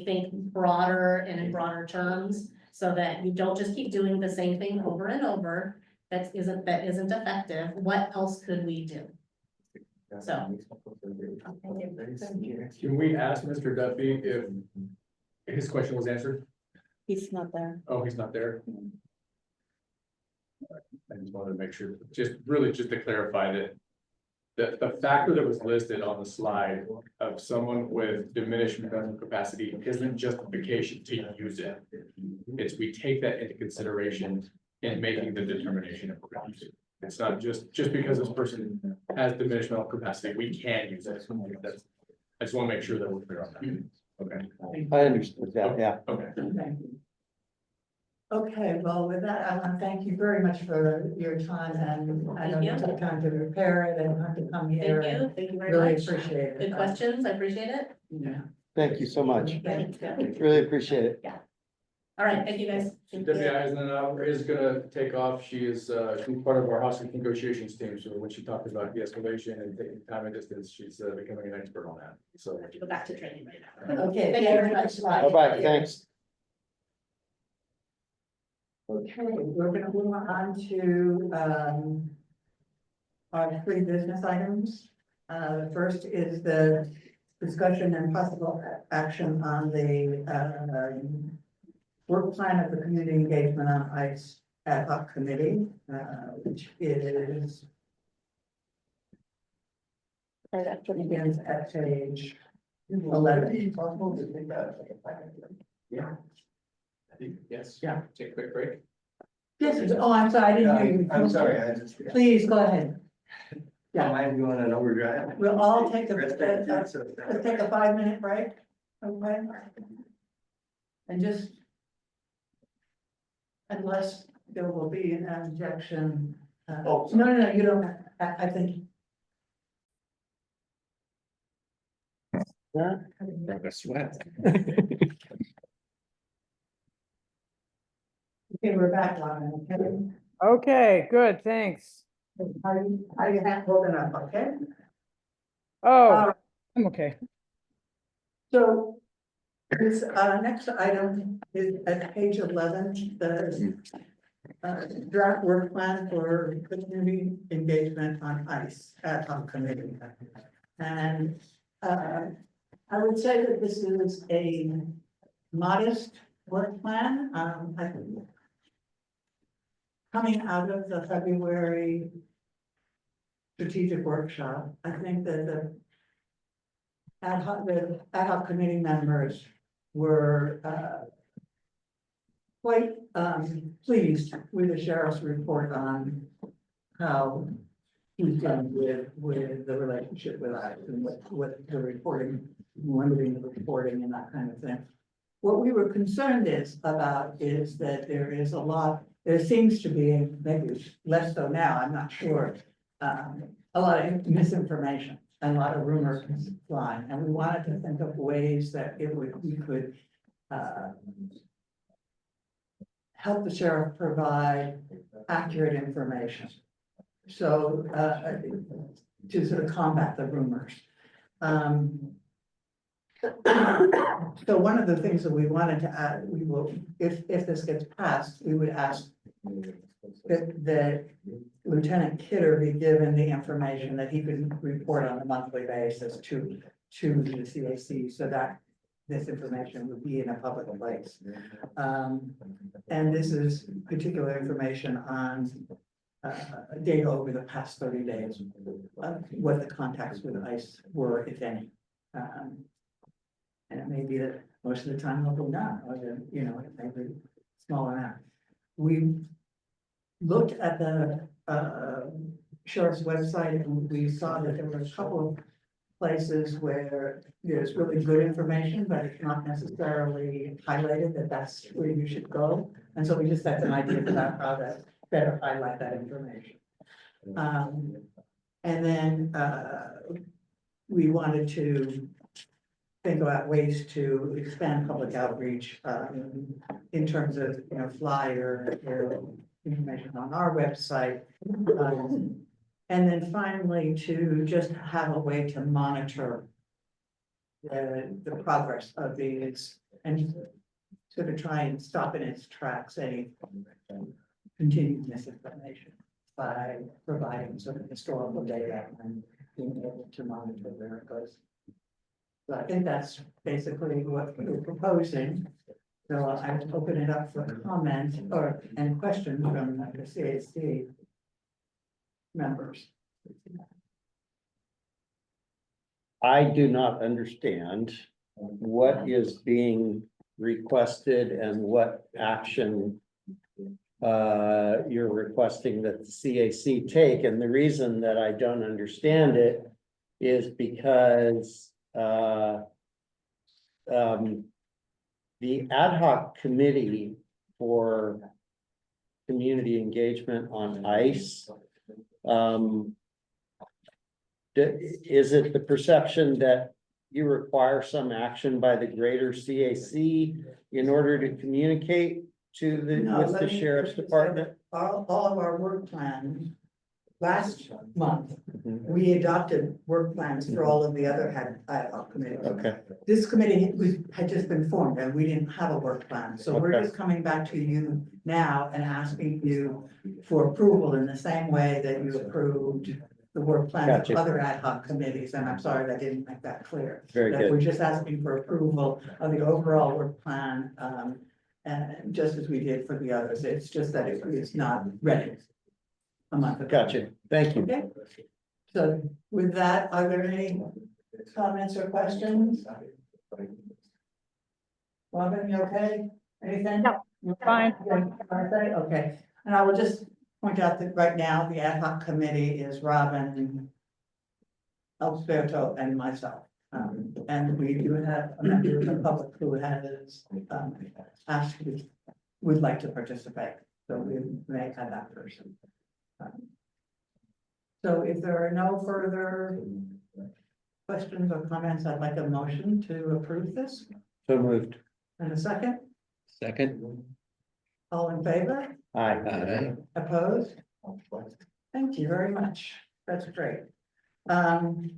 think broader and in broader terms, so that you don't just keep doing the same thing over and over that isn't effective. What else could we do? So. Can we ask Mr. Duffy if his question was answered? He's not there. Oh, he's not there? I just wanted to make sure, just to clarify that the factor that was listed on the slide of someone with diminished mental capacity isn't justification to use it. It's we take that into consideration in making the determination of use. It's not just because this person has diminished mental capacity, we can use it. I just want to make sure that we're clear on that. Okay. I understood that, yeah. Okay. Okay, well, with that, I want to thank you very much for your time, and I know you took time to prepare it and have to come here. Thank you very Really much. appreciate it. Good questions, I appreciate it. Yeah. Thank you so much. Thank you. Really appreciate it. All right, thank you guys. Deputy Eisenhower is gonna take off. She's part of our housing negotiations team. So when she talked about de-escalation and taking time and distance, she's becoming an expert on that. So. Go back to training right now. Okay. Thank you very much. Bye-bye, thanks. Okay, we're gonna move on to, our 3 business items. The first is the discussion and possible action on the, work plan of the community engagement on ICE ad hoc committee, which is Right after the begins at page 11. Yeah. Yes. Yeah. Take a quick break. Yes, oh, I'm sorry, I didn't hear you. I'm sorry, I just. Please, go ahead. Am I doing an overdrive? We'll all take let's take a 5-minute break, okay? And just, unless there will be an objection. No, you don't, I think. Okay, we're back on, okay? Okay, good, thanks. How you holding up, okay? Oh, I'm okay. So this next item is at page 11, the draft work plan for community engagement on ICE ad hoc committee. And I would say that this is a modest work plan. I think coming out of the February strategic workshop, I think that the ad hoc committee members were quite pleased with the sheriff's report on how he's done with the relationship with us and what the reporting, limiting the reporting and that kind of thing. What we were concerned about is that there seems to be, maybe less so now, I'm not sure, a lot of misinformation and a lot of rumors flying, and we wanted to think of ways that we could help the sheriff provide accurate information. So, to sort of combat the rumors. So one of the things that we wanted to add, we will, if this gets passed, we would ask that Lieutenant Kidder be given the information that he could report on a monthly basis to the CAC, so that this information would be in a public place. And this is particular information on data over the past 30 days, what the contacts with ICE were, if any. And it may be that most of the time they'll go down, or it may be small amount. We looked at the sheriff's website and we saw that there were a couple of places where there's really good information, but it's not necessarily highlighted that that's where you should go. And so we just had an idea about how to better highlight that information. And then we wanted to think about ways to expand public outreach in terms of, flyer, information on our website. And then finally, to just have a way to monitor the progress of these and sort of try and stop in its tracks any continued misinformation by providing sort of historical data and being able to monitor where it goes. So I think that's basically what we're proposing. So I will open it up for comment and questions from the CAC members. I do not understand what is being requested and what action you're requesting that the CAC take. And the reason that I don't understand it is because the ad hoc committee for community engagement on ICE, is it the perception that you require some action by the greater CAC in order to communicate to with the sheriff's department? All of our work plans, last month, we adopted work plans for all of the other ad hoc committees. Okay, This committee had just been formed and we didn't have a work plan, so we're Okay. just coming back to you now and asking you for approval in the same way that you approved the work plans Gotcha. of other ad hoc committees, and I'm sorry that I didn't make that clear. very That we're good. just asking for approval of the overall work plan, and just as we did for the others, it's just that it's not ready. A month ago. Gotcha. Thank you. Okay, so with that, are there any comments or questions? Robin, you okay? Anything? No, fine. Okay, and I will just point out that right now, the ad hoc committee is Robin, Alberto, and myself. And we do have a member of the public who has asked, would like to participate, so we may have that person. So if there are no further questions or comments, I'd like a motion to approve this. So moved. And a second, Second. all in favor, Aye. opposed? Thank you very much. That's great. The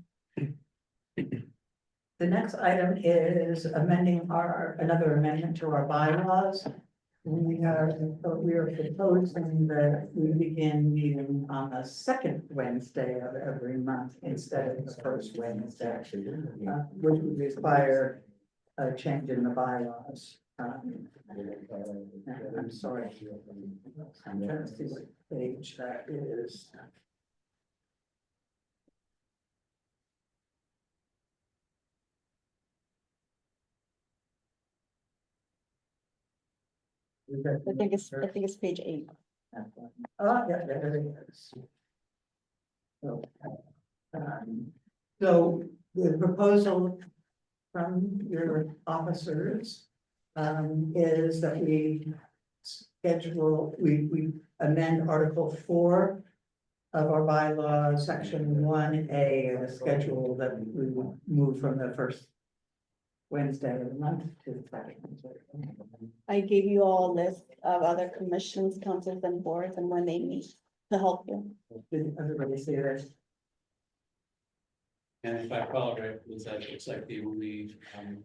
next item is amending another amendment to our bylaws. We are proposing that we begin meeting on the second Wednesday of every month instead of the first Wednesday, which would require a change in the bylaws. I'm sorry. I'm trying to see what page that is. I think it's page 8. Oh, yeah, there it is. So the proposal from your officers is that we amend Article 4 of our bylaw, Section 1A, and schedule that we would move from the first Wednesday of the month to the second Wednesday. I gave you all a list of other commissions, councils and boards and when they meet to help you. Did everybody see this? And if I follow right, Liz, that looks like the only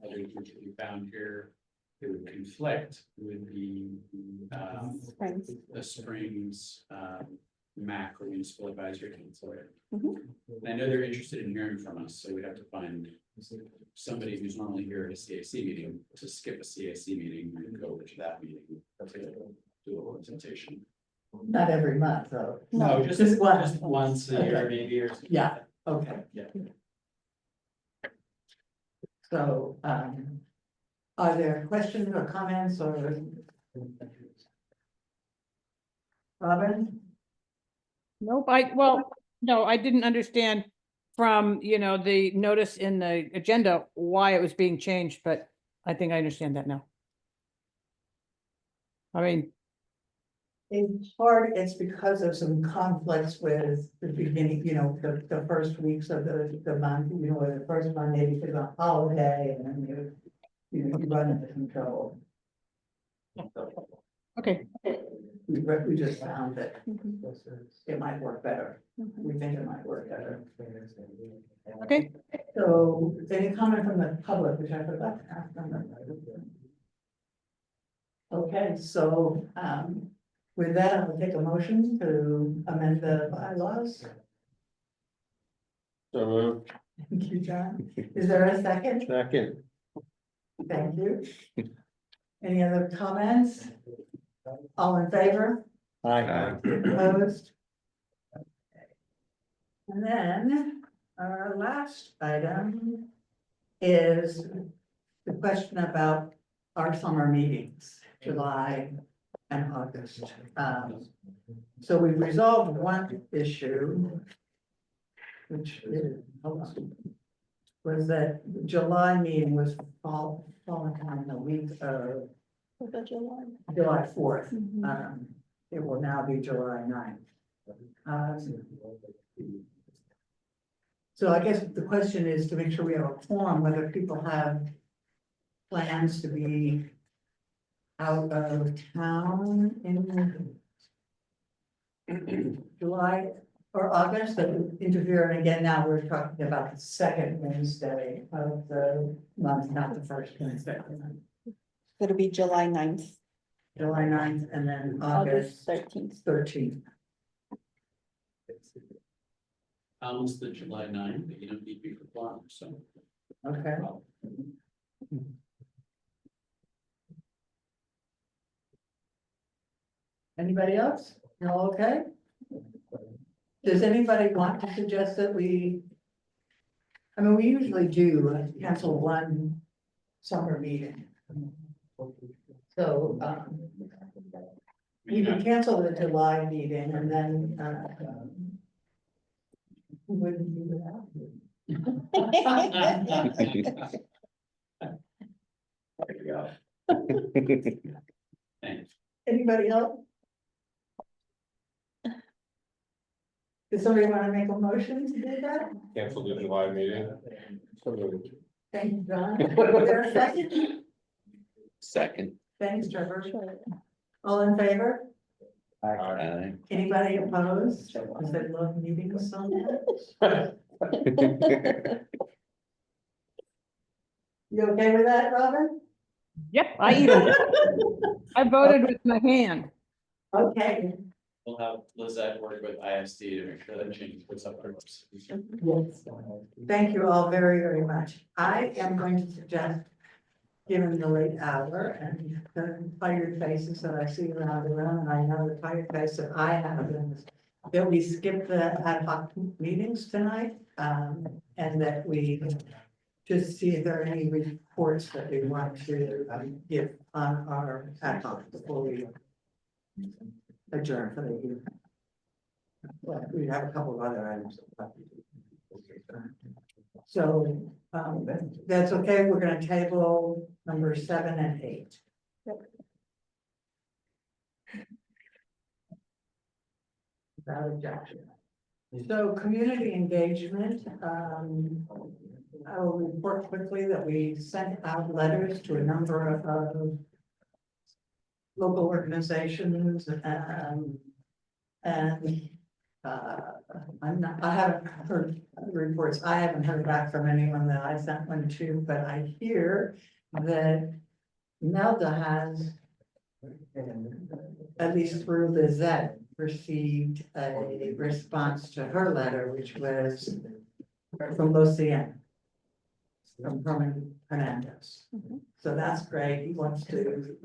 other group that we found here that would conflict with Friends. the Springs MAC or Municipal Advisory Council. Mhm. And I know they're interested in hearing from us, so we'd have to find somebody who's normally here at a CAC meeting to skip a CAC meeting and go over to that meeting to do a presentation. Not every month, though. No, just once a year, maybe, or something. Yeah, okay. Yeah. So, are there questions or comments or? Robin? Nope, no, I didn't understand from, the notice in the agenda, why it was being changed, but I think I understand that now. I mean, In part, it's because of some conflicts with the beginning, the first weeks of the month, the first Monday because of holiday and then you run into some trouble. okay, We just found that Mhm. it might work better. We think it might work better. okay. So any comment from the public, which I forgot to ask them. Okay, so, with that, I will take a motion to amend the bylaws. So moved. Thank you, John. Is there a second? Second. Thank you. Any other comments? All in favor? Aye. Opposed? And then our last item is the question about our summer meetings, July and August. So we've resolved one issue, which is, hold on, was that the July meeting was falling on the week of For the July. July 4th. Mhm. It will now be July 9th. So I guess the question is to make sure we have a form, whether people have plans to be out of town in July or August that would interfere. And again, now we're talking about the second Wednesday of the month, not the first Wednesday. It'll be July 9th, July 9th and then August August 13th. 13th. Almost the July 9th, but you don't need to be for quorum, so. Okay. Anybody else? You all okay? Does anybody want to suggest that we? I mean, we usually do cancel one summer meeting. So, we can cancel the July meeting and then, who wouldn't do that? There you go. Thanks. Anybody else? Does somebody want to make a motion to do that? Cancel the July meeting. So moved. Thank you, John. Is there a second? Second. Thanks, Trevor. All in favor? Anybody opposed? Because I love meetings so much. You okay with that, Robin? Yep, I voted with my hand. Okay. We'll have Lizette work with ISD to make sure that change puts up our website. Yes. Thank you all very, very much. I am going to suggest, given the late hour and the tired faces that I see around the room, and I know the tired face that I have, is that we skip the ad hoc meetings tonight, and that we just see if there are any reports that we want to give on our ad hoc before we adjourn for the evening. Well, we have a couple of other items. So, that's okay, we're gonna table number 7 and 8. Without objection. So, community engagement, I will report quickly that we sent out letters to a number of local organizations, I haven't heard reports, I haven't heard back from anyone that I sent one to, but I hear that Nelda has, at least through Lizette, received a response to her letter, which was from Lucian, from Herman Hernandez. So that's great, he wants to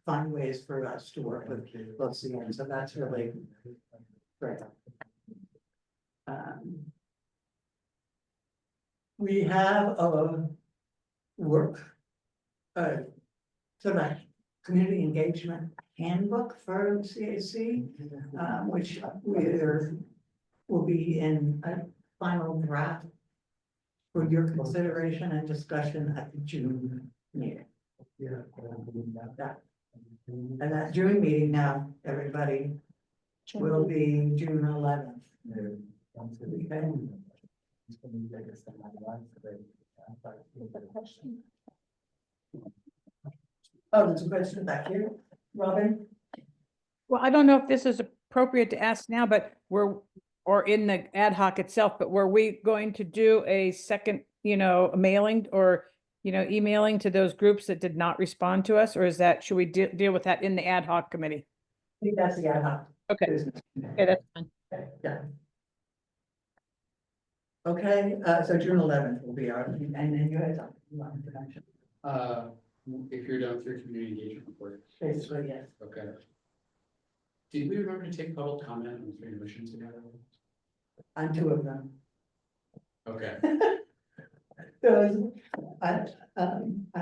find ways for us to work with Lucian, so that's really great. We have a work, sort of community engagement handbook for CAC, which will be in a final draft for your consideration and discussion at the June meeting. And that June meeting now, everybody, will be June 11th. Okay. Oh, there's a question back here, Robin. Well, I don't know if this is appropriate to ask now, but or in the ad hoc itself, but were we going to do a second, mailing or, emailing to those groups that did not respond to us? Or is that, should we deal with that in the ad hoc committee? I think that's the ad hoc. Okay, business. okay, that's fine. Yeah. Okay, so June 11th will be our, and then you had something you wanted to mention. If you're done with your community engagement report. Basically, yes. Okay. Did we remember to take public comment on 3 missions together? On 2 of them. Okay. Those, I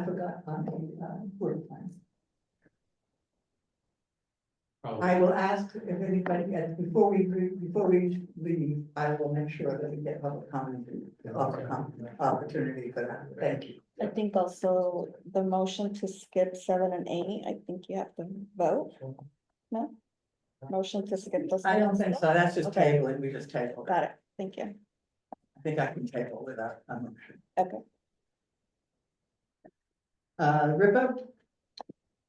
forgot on the word plan. Probably. I will ask if anybody, before we leave, I will make sure that we get public comment, opportunity for that. Thank you. I think also the motion to skip 7 and 8, I think you have to vote. No? Motion to skip those. I don't think so. That's just Okay. tabling. We just tabled. Got it. Thank you. I think I can table without a motion. Okay. Ripa?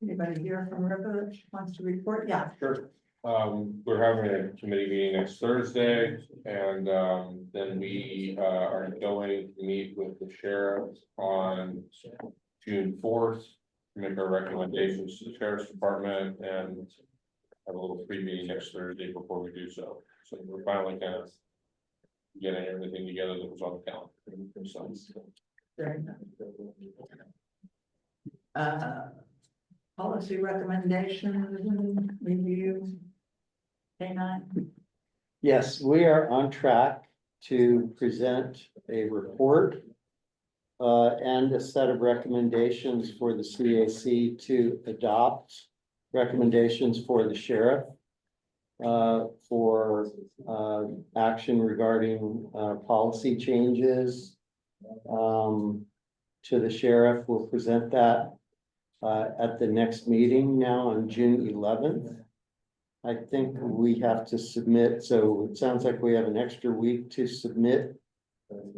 Anybody here from Ripa that wants to report? Yeah. Sure. We're having a committee meeting next Thursday, and then we are going to meet with the sheriff on June 4th. Make our recommendations to the sheriff's department and have a little pre-meeting next Thursday before we do so. So we're finally kind of getting everything together that was on the calendar. So, Very nice. Policy recommendation review. K9. Yes, we are on track to present a report and a set of recommendations for the CAC to adopt, recommendations for the sheriff for action regarding policy changes to the sheriff. We'll present that at the next meeting now on June 11th. I think we have to submit, so it sounds like we have an extra week to submit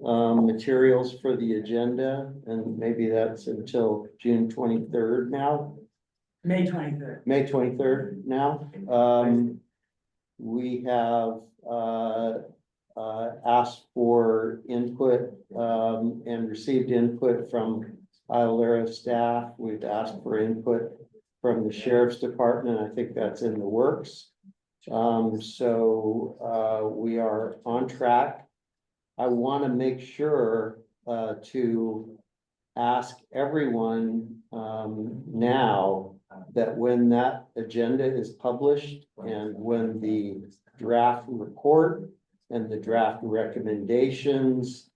materials for the agenda, and maybe that's until June 23rd now, May 23rd. May 23rd now. We have asked for input and received input from IOLERO staff. We've asked for input from the sheriff's department. I think that's in the works. So we are on track. I want to make sure to ask everyone now that when that agenda is published and when the draft report and the draft recommendations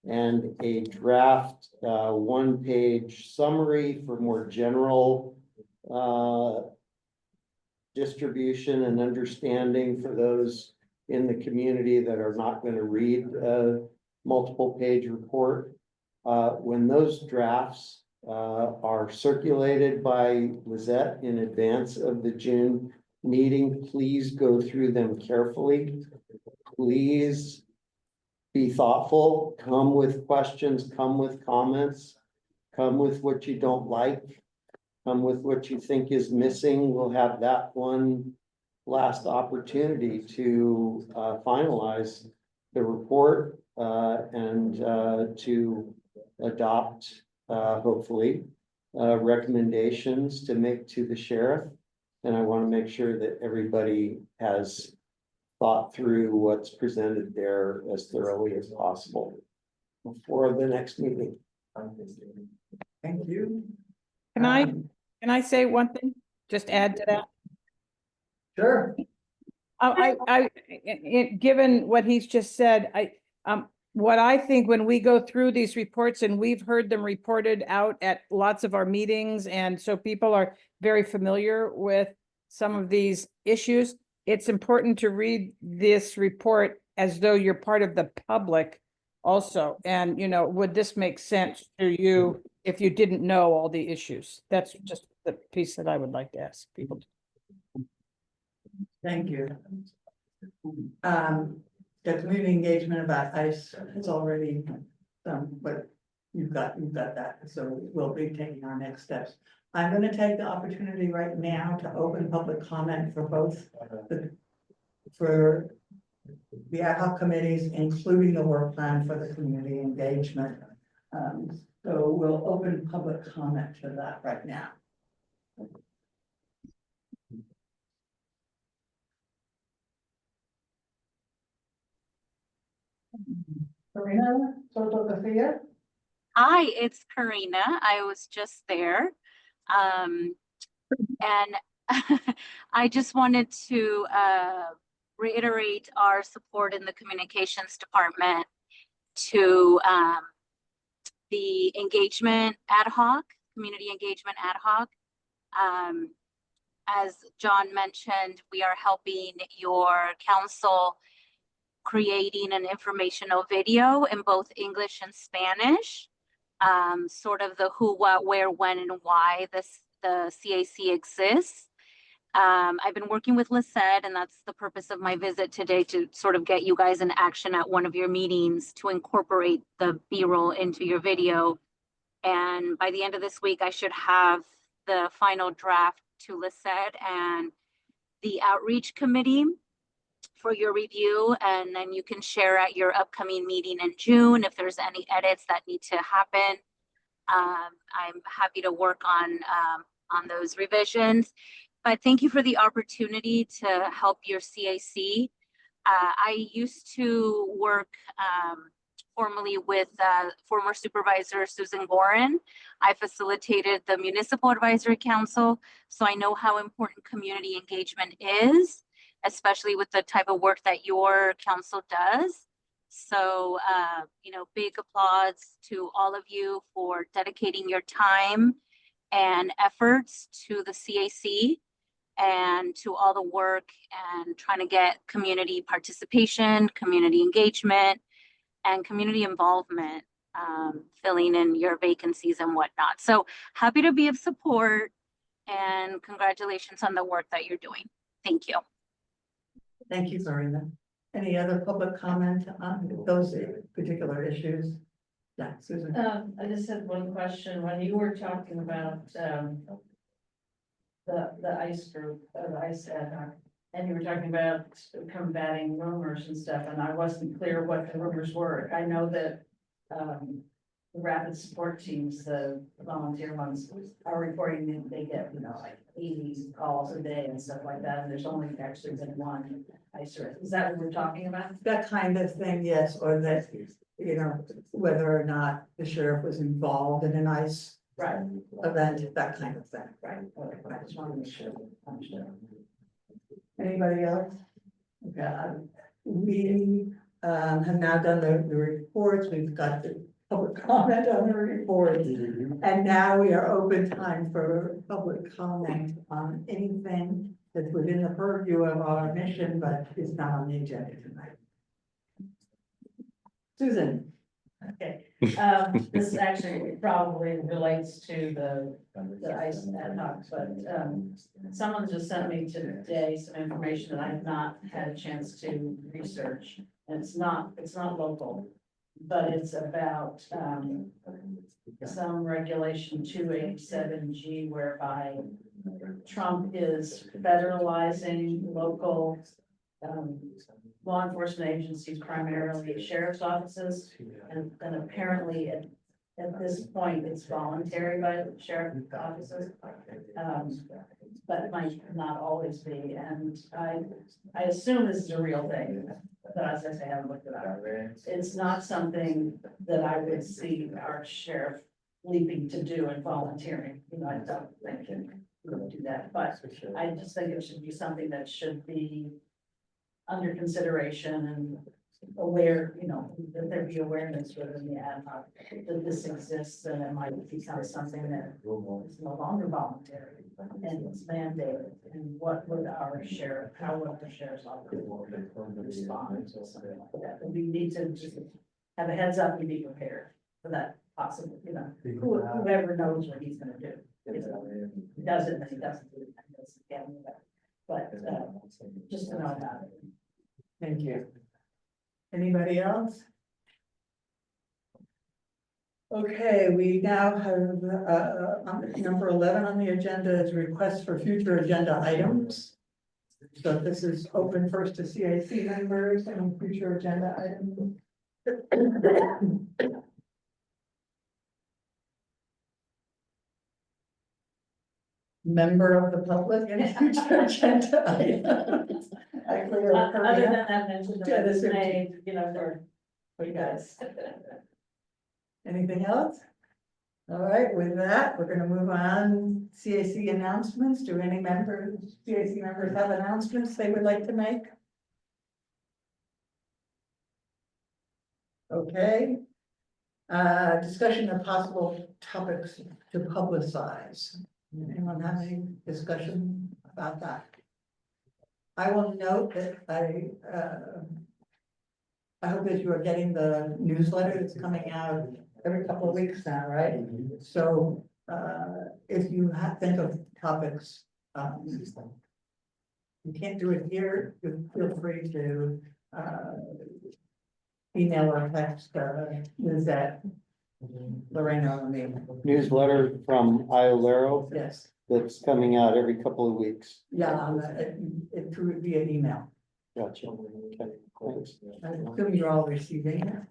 and a draft one-page summary for more general distribution and understanding for those in the community that are not going to read a multiple page report. When those drafts are circulated by Lizette in advance of the June meeting, please go through them carefully. Please be thoughtful, come with questions, come with comments, come with what you don't like, come with what you think is missing. We'll have that one last opportunity to finalize the report and to adopt, hopefully, recommendations to make to the sheriff. And I want to make sure that everybody has thought through what's presented there as thoroughly as possible before the next meeting. Thank you. Can I say one thing? Just add to that? Sure. Given what he's just said, what I think when we go through these reports and we've heard them reported out at lots of our meetings, and so people are very familiar with some of these issues, it's important to read this report as though you're part of the public also. And, you know, would this make sense to you if you didn't know all the issues? That's just the piece that I would like to ask people. Thank you. The community engagement about ICE is already done, but you've got that, so we'll be taking our next steps. I'm gonna take the opportunity right now to open public comment for both for the ad hoc committees, including the work plan for the community engagement. So we'll open public comment to that right now. Karina Soto Garcia. Hi, it's Karina. I was just there. And I just wanted to reiterate our support in the communications department to the engagement ad hoc, community engagement ad hoc. As John mentioned, we are helping your council creating an informational video in both English and Spanish, sort of the who, what, where, when, and why the CAC exists. I've been working with Lisette, and that's the purpose of my visit today, to sort of get you guys in action at one of your meetings to incorporate the B-roll into your video. And by the end of this week, I should have the final draft to Lisette and the outreach committee for your review, and then you can share at your upcoming meeting in June if there's any edits that need to happen. I'm happy to work on those revisions, but thank you for the opportunity to help your CAC. I used to work formally with former supervisor Susan Gorin. I facilitated the Municipal Advisory Council, so I know how important community engagement is, especially with the type of work that your council does. So, you know, big applause to all of you for dedicating your time and efforts to the CAC and to all the work and trying to get community participation, community engagement, and community involvement, filling in your vacancies and whatnot. So happy to be of support, and congratulations on the work that you're doing. Thank you. Thank you, Karina. Any other public comment on those particular issues? Yeah, Susan. I just had one question. When you were talking about, the ICE group, the ICE ad hoc, and you were talking about combating rumors and stuff, and I wasn't clear what the rumors were. I know that, the rapid support teams, the volunteer ones, are reporting that they get, like 80 calls a day and stuff like that, and there's only actually been one ICE arrest. Is that what we're talking about? That kind of thing, yes, or that, whether or not the sheriff was involved in an ICE Right, event, that kind of thing. right. Okay, I just want to make sure. Understood. Anybody else? Okay, we have now done the reports, we've got the public comment on the report. And now we are open time for public comment on anything that's within the purview of our mission, but is not on the agenda tonight. Susan. Okay, this actually probably relates to the ICE ad hoc, but, someone just sent me today some information that I have not had a chance to research. And it's not local, but it's about, some regulation 287G whereby Trump is federalizing local, law enforcement agencies, primarily sheriff's offices. And apparently at this point, it's voluntary by the sheriff's offices. But it might not always be. And I assume this is a real thing, but as I say, I haven't looked it up. It's not something that I would see our sheriff leaping to do and volunteering. I don't think he would do that, but I just think it should be something that should be under consideration and aware, that there be awareness within the ad hoc that this exists, and it might become something that is no longer voluntary and it's mandated. And what would our sheriff, how would the sheriff's office respond to something like that? And we need to just have a heads up and be prepared for that possible, whoever knows what he's gonna do. He does it, and he doesn't do it, and he doesn't get it. But, just to know about it. Thank you. Anybody else? Okay, we now have, number 11 on the agenda is request for future agenda items. So this is open first to CIC members and future agenda items. Member of the public and future agenda items. Other than that, mention that it's made, for you guys. Anything else? All right, with that, we're gonna move on. CAC announcements. Do any CAC members have announcements they would like to make? Okay. Discussion of possible topics to publicize. Anyone have any discussion about that? I will note that I hope that you are getting the newsletter that's coming out every couple of weeks now, right? So, if you think of topics, you can't do it here, you feel free to, email or text, Lizette, Lorena, or me. Newsletter from IOLERO Yes, that's coming out every couple of weeks. yeah, it would be an email. Gotcha. Okay, thanks. I assume you're all receiving it.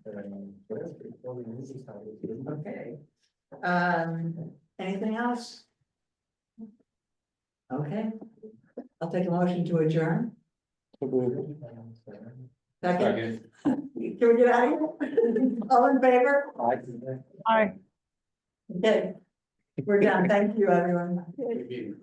Okay. Anything else? Okay. I'll take a motion to adjourn. Second. Can we get out of here? All in favor? Aye. Okay. We're done. Thank you, everyone. Thank you.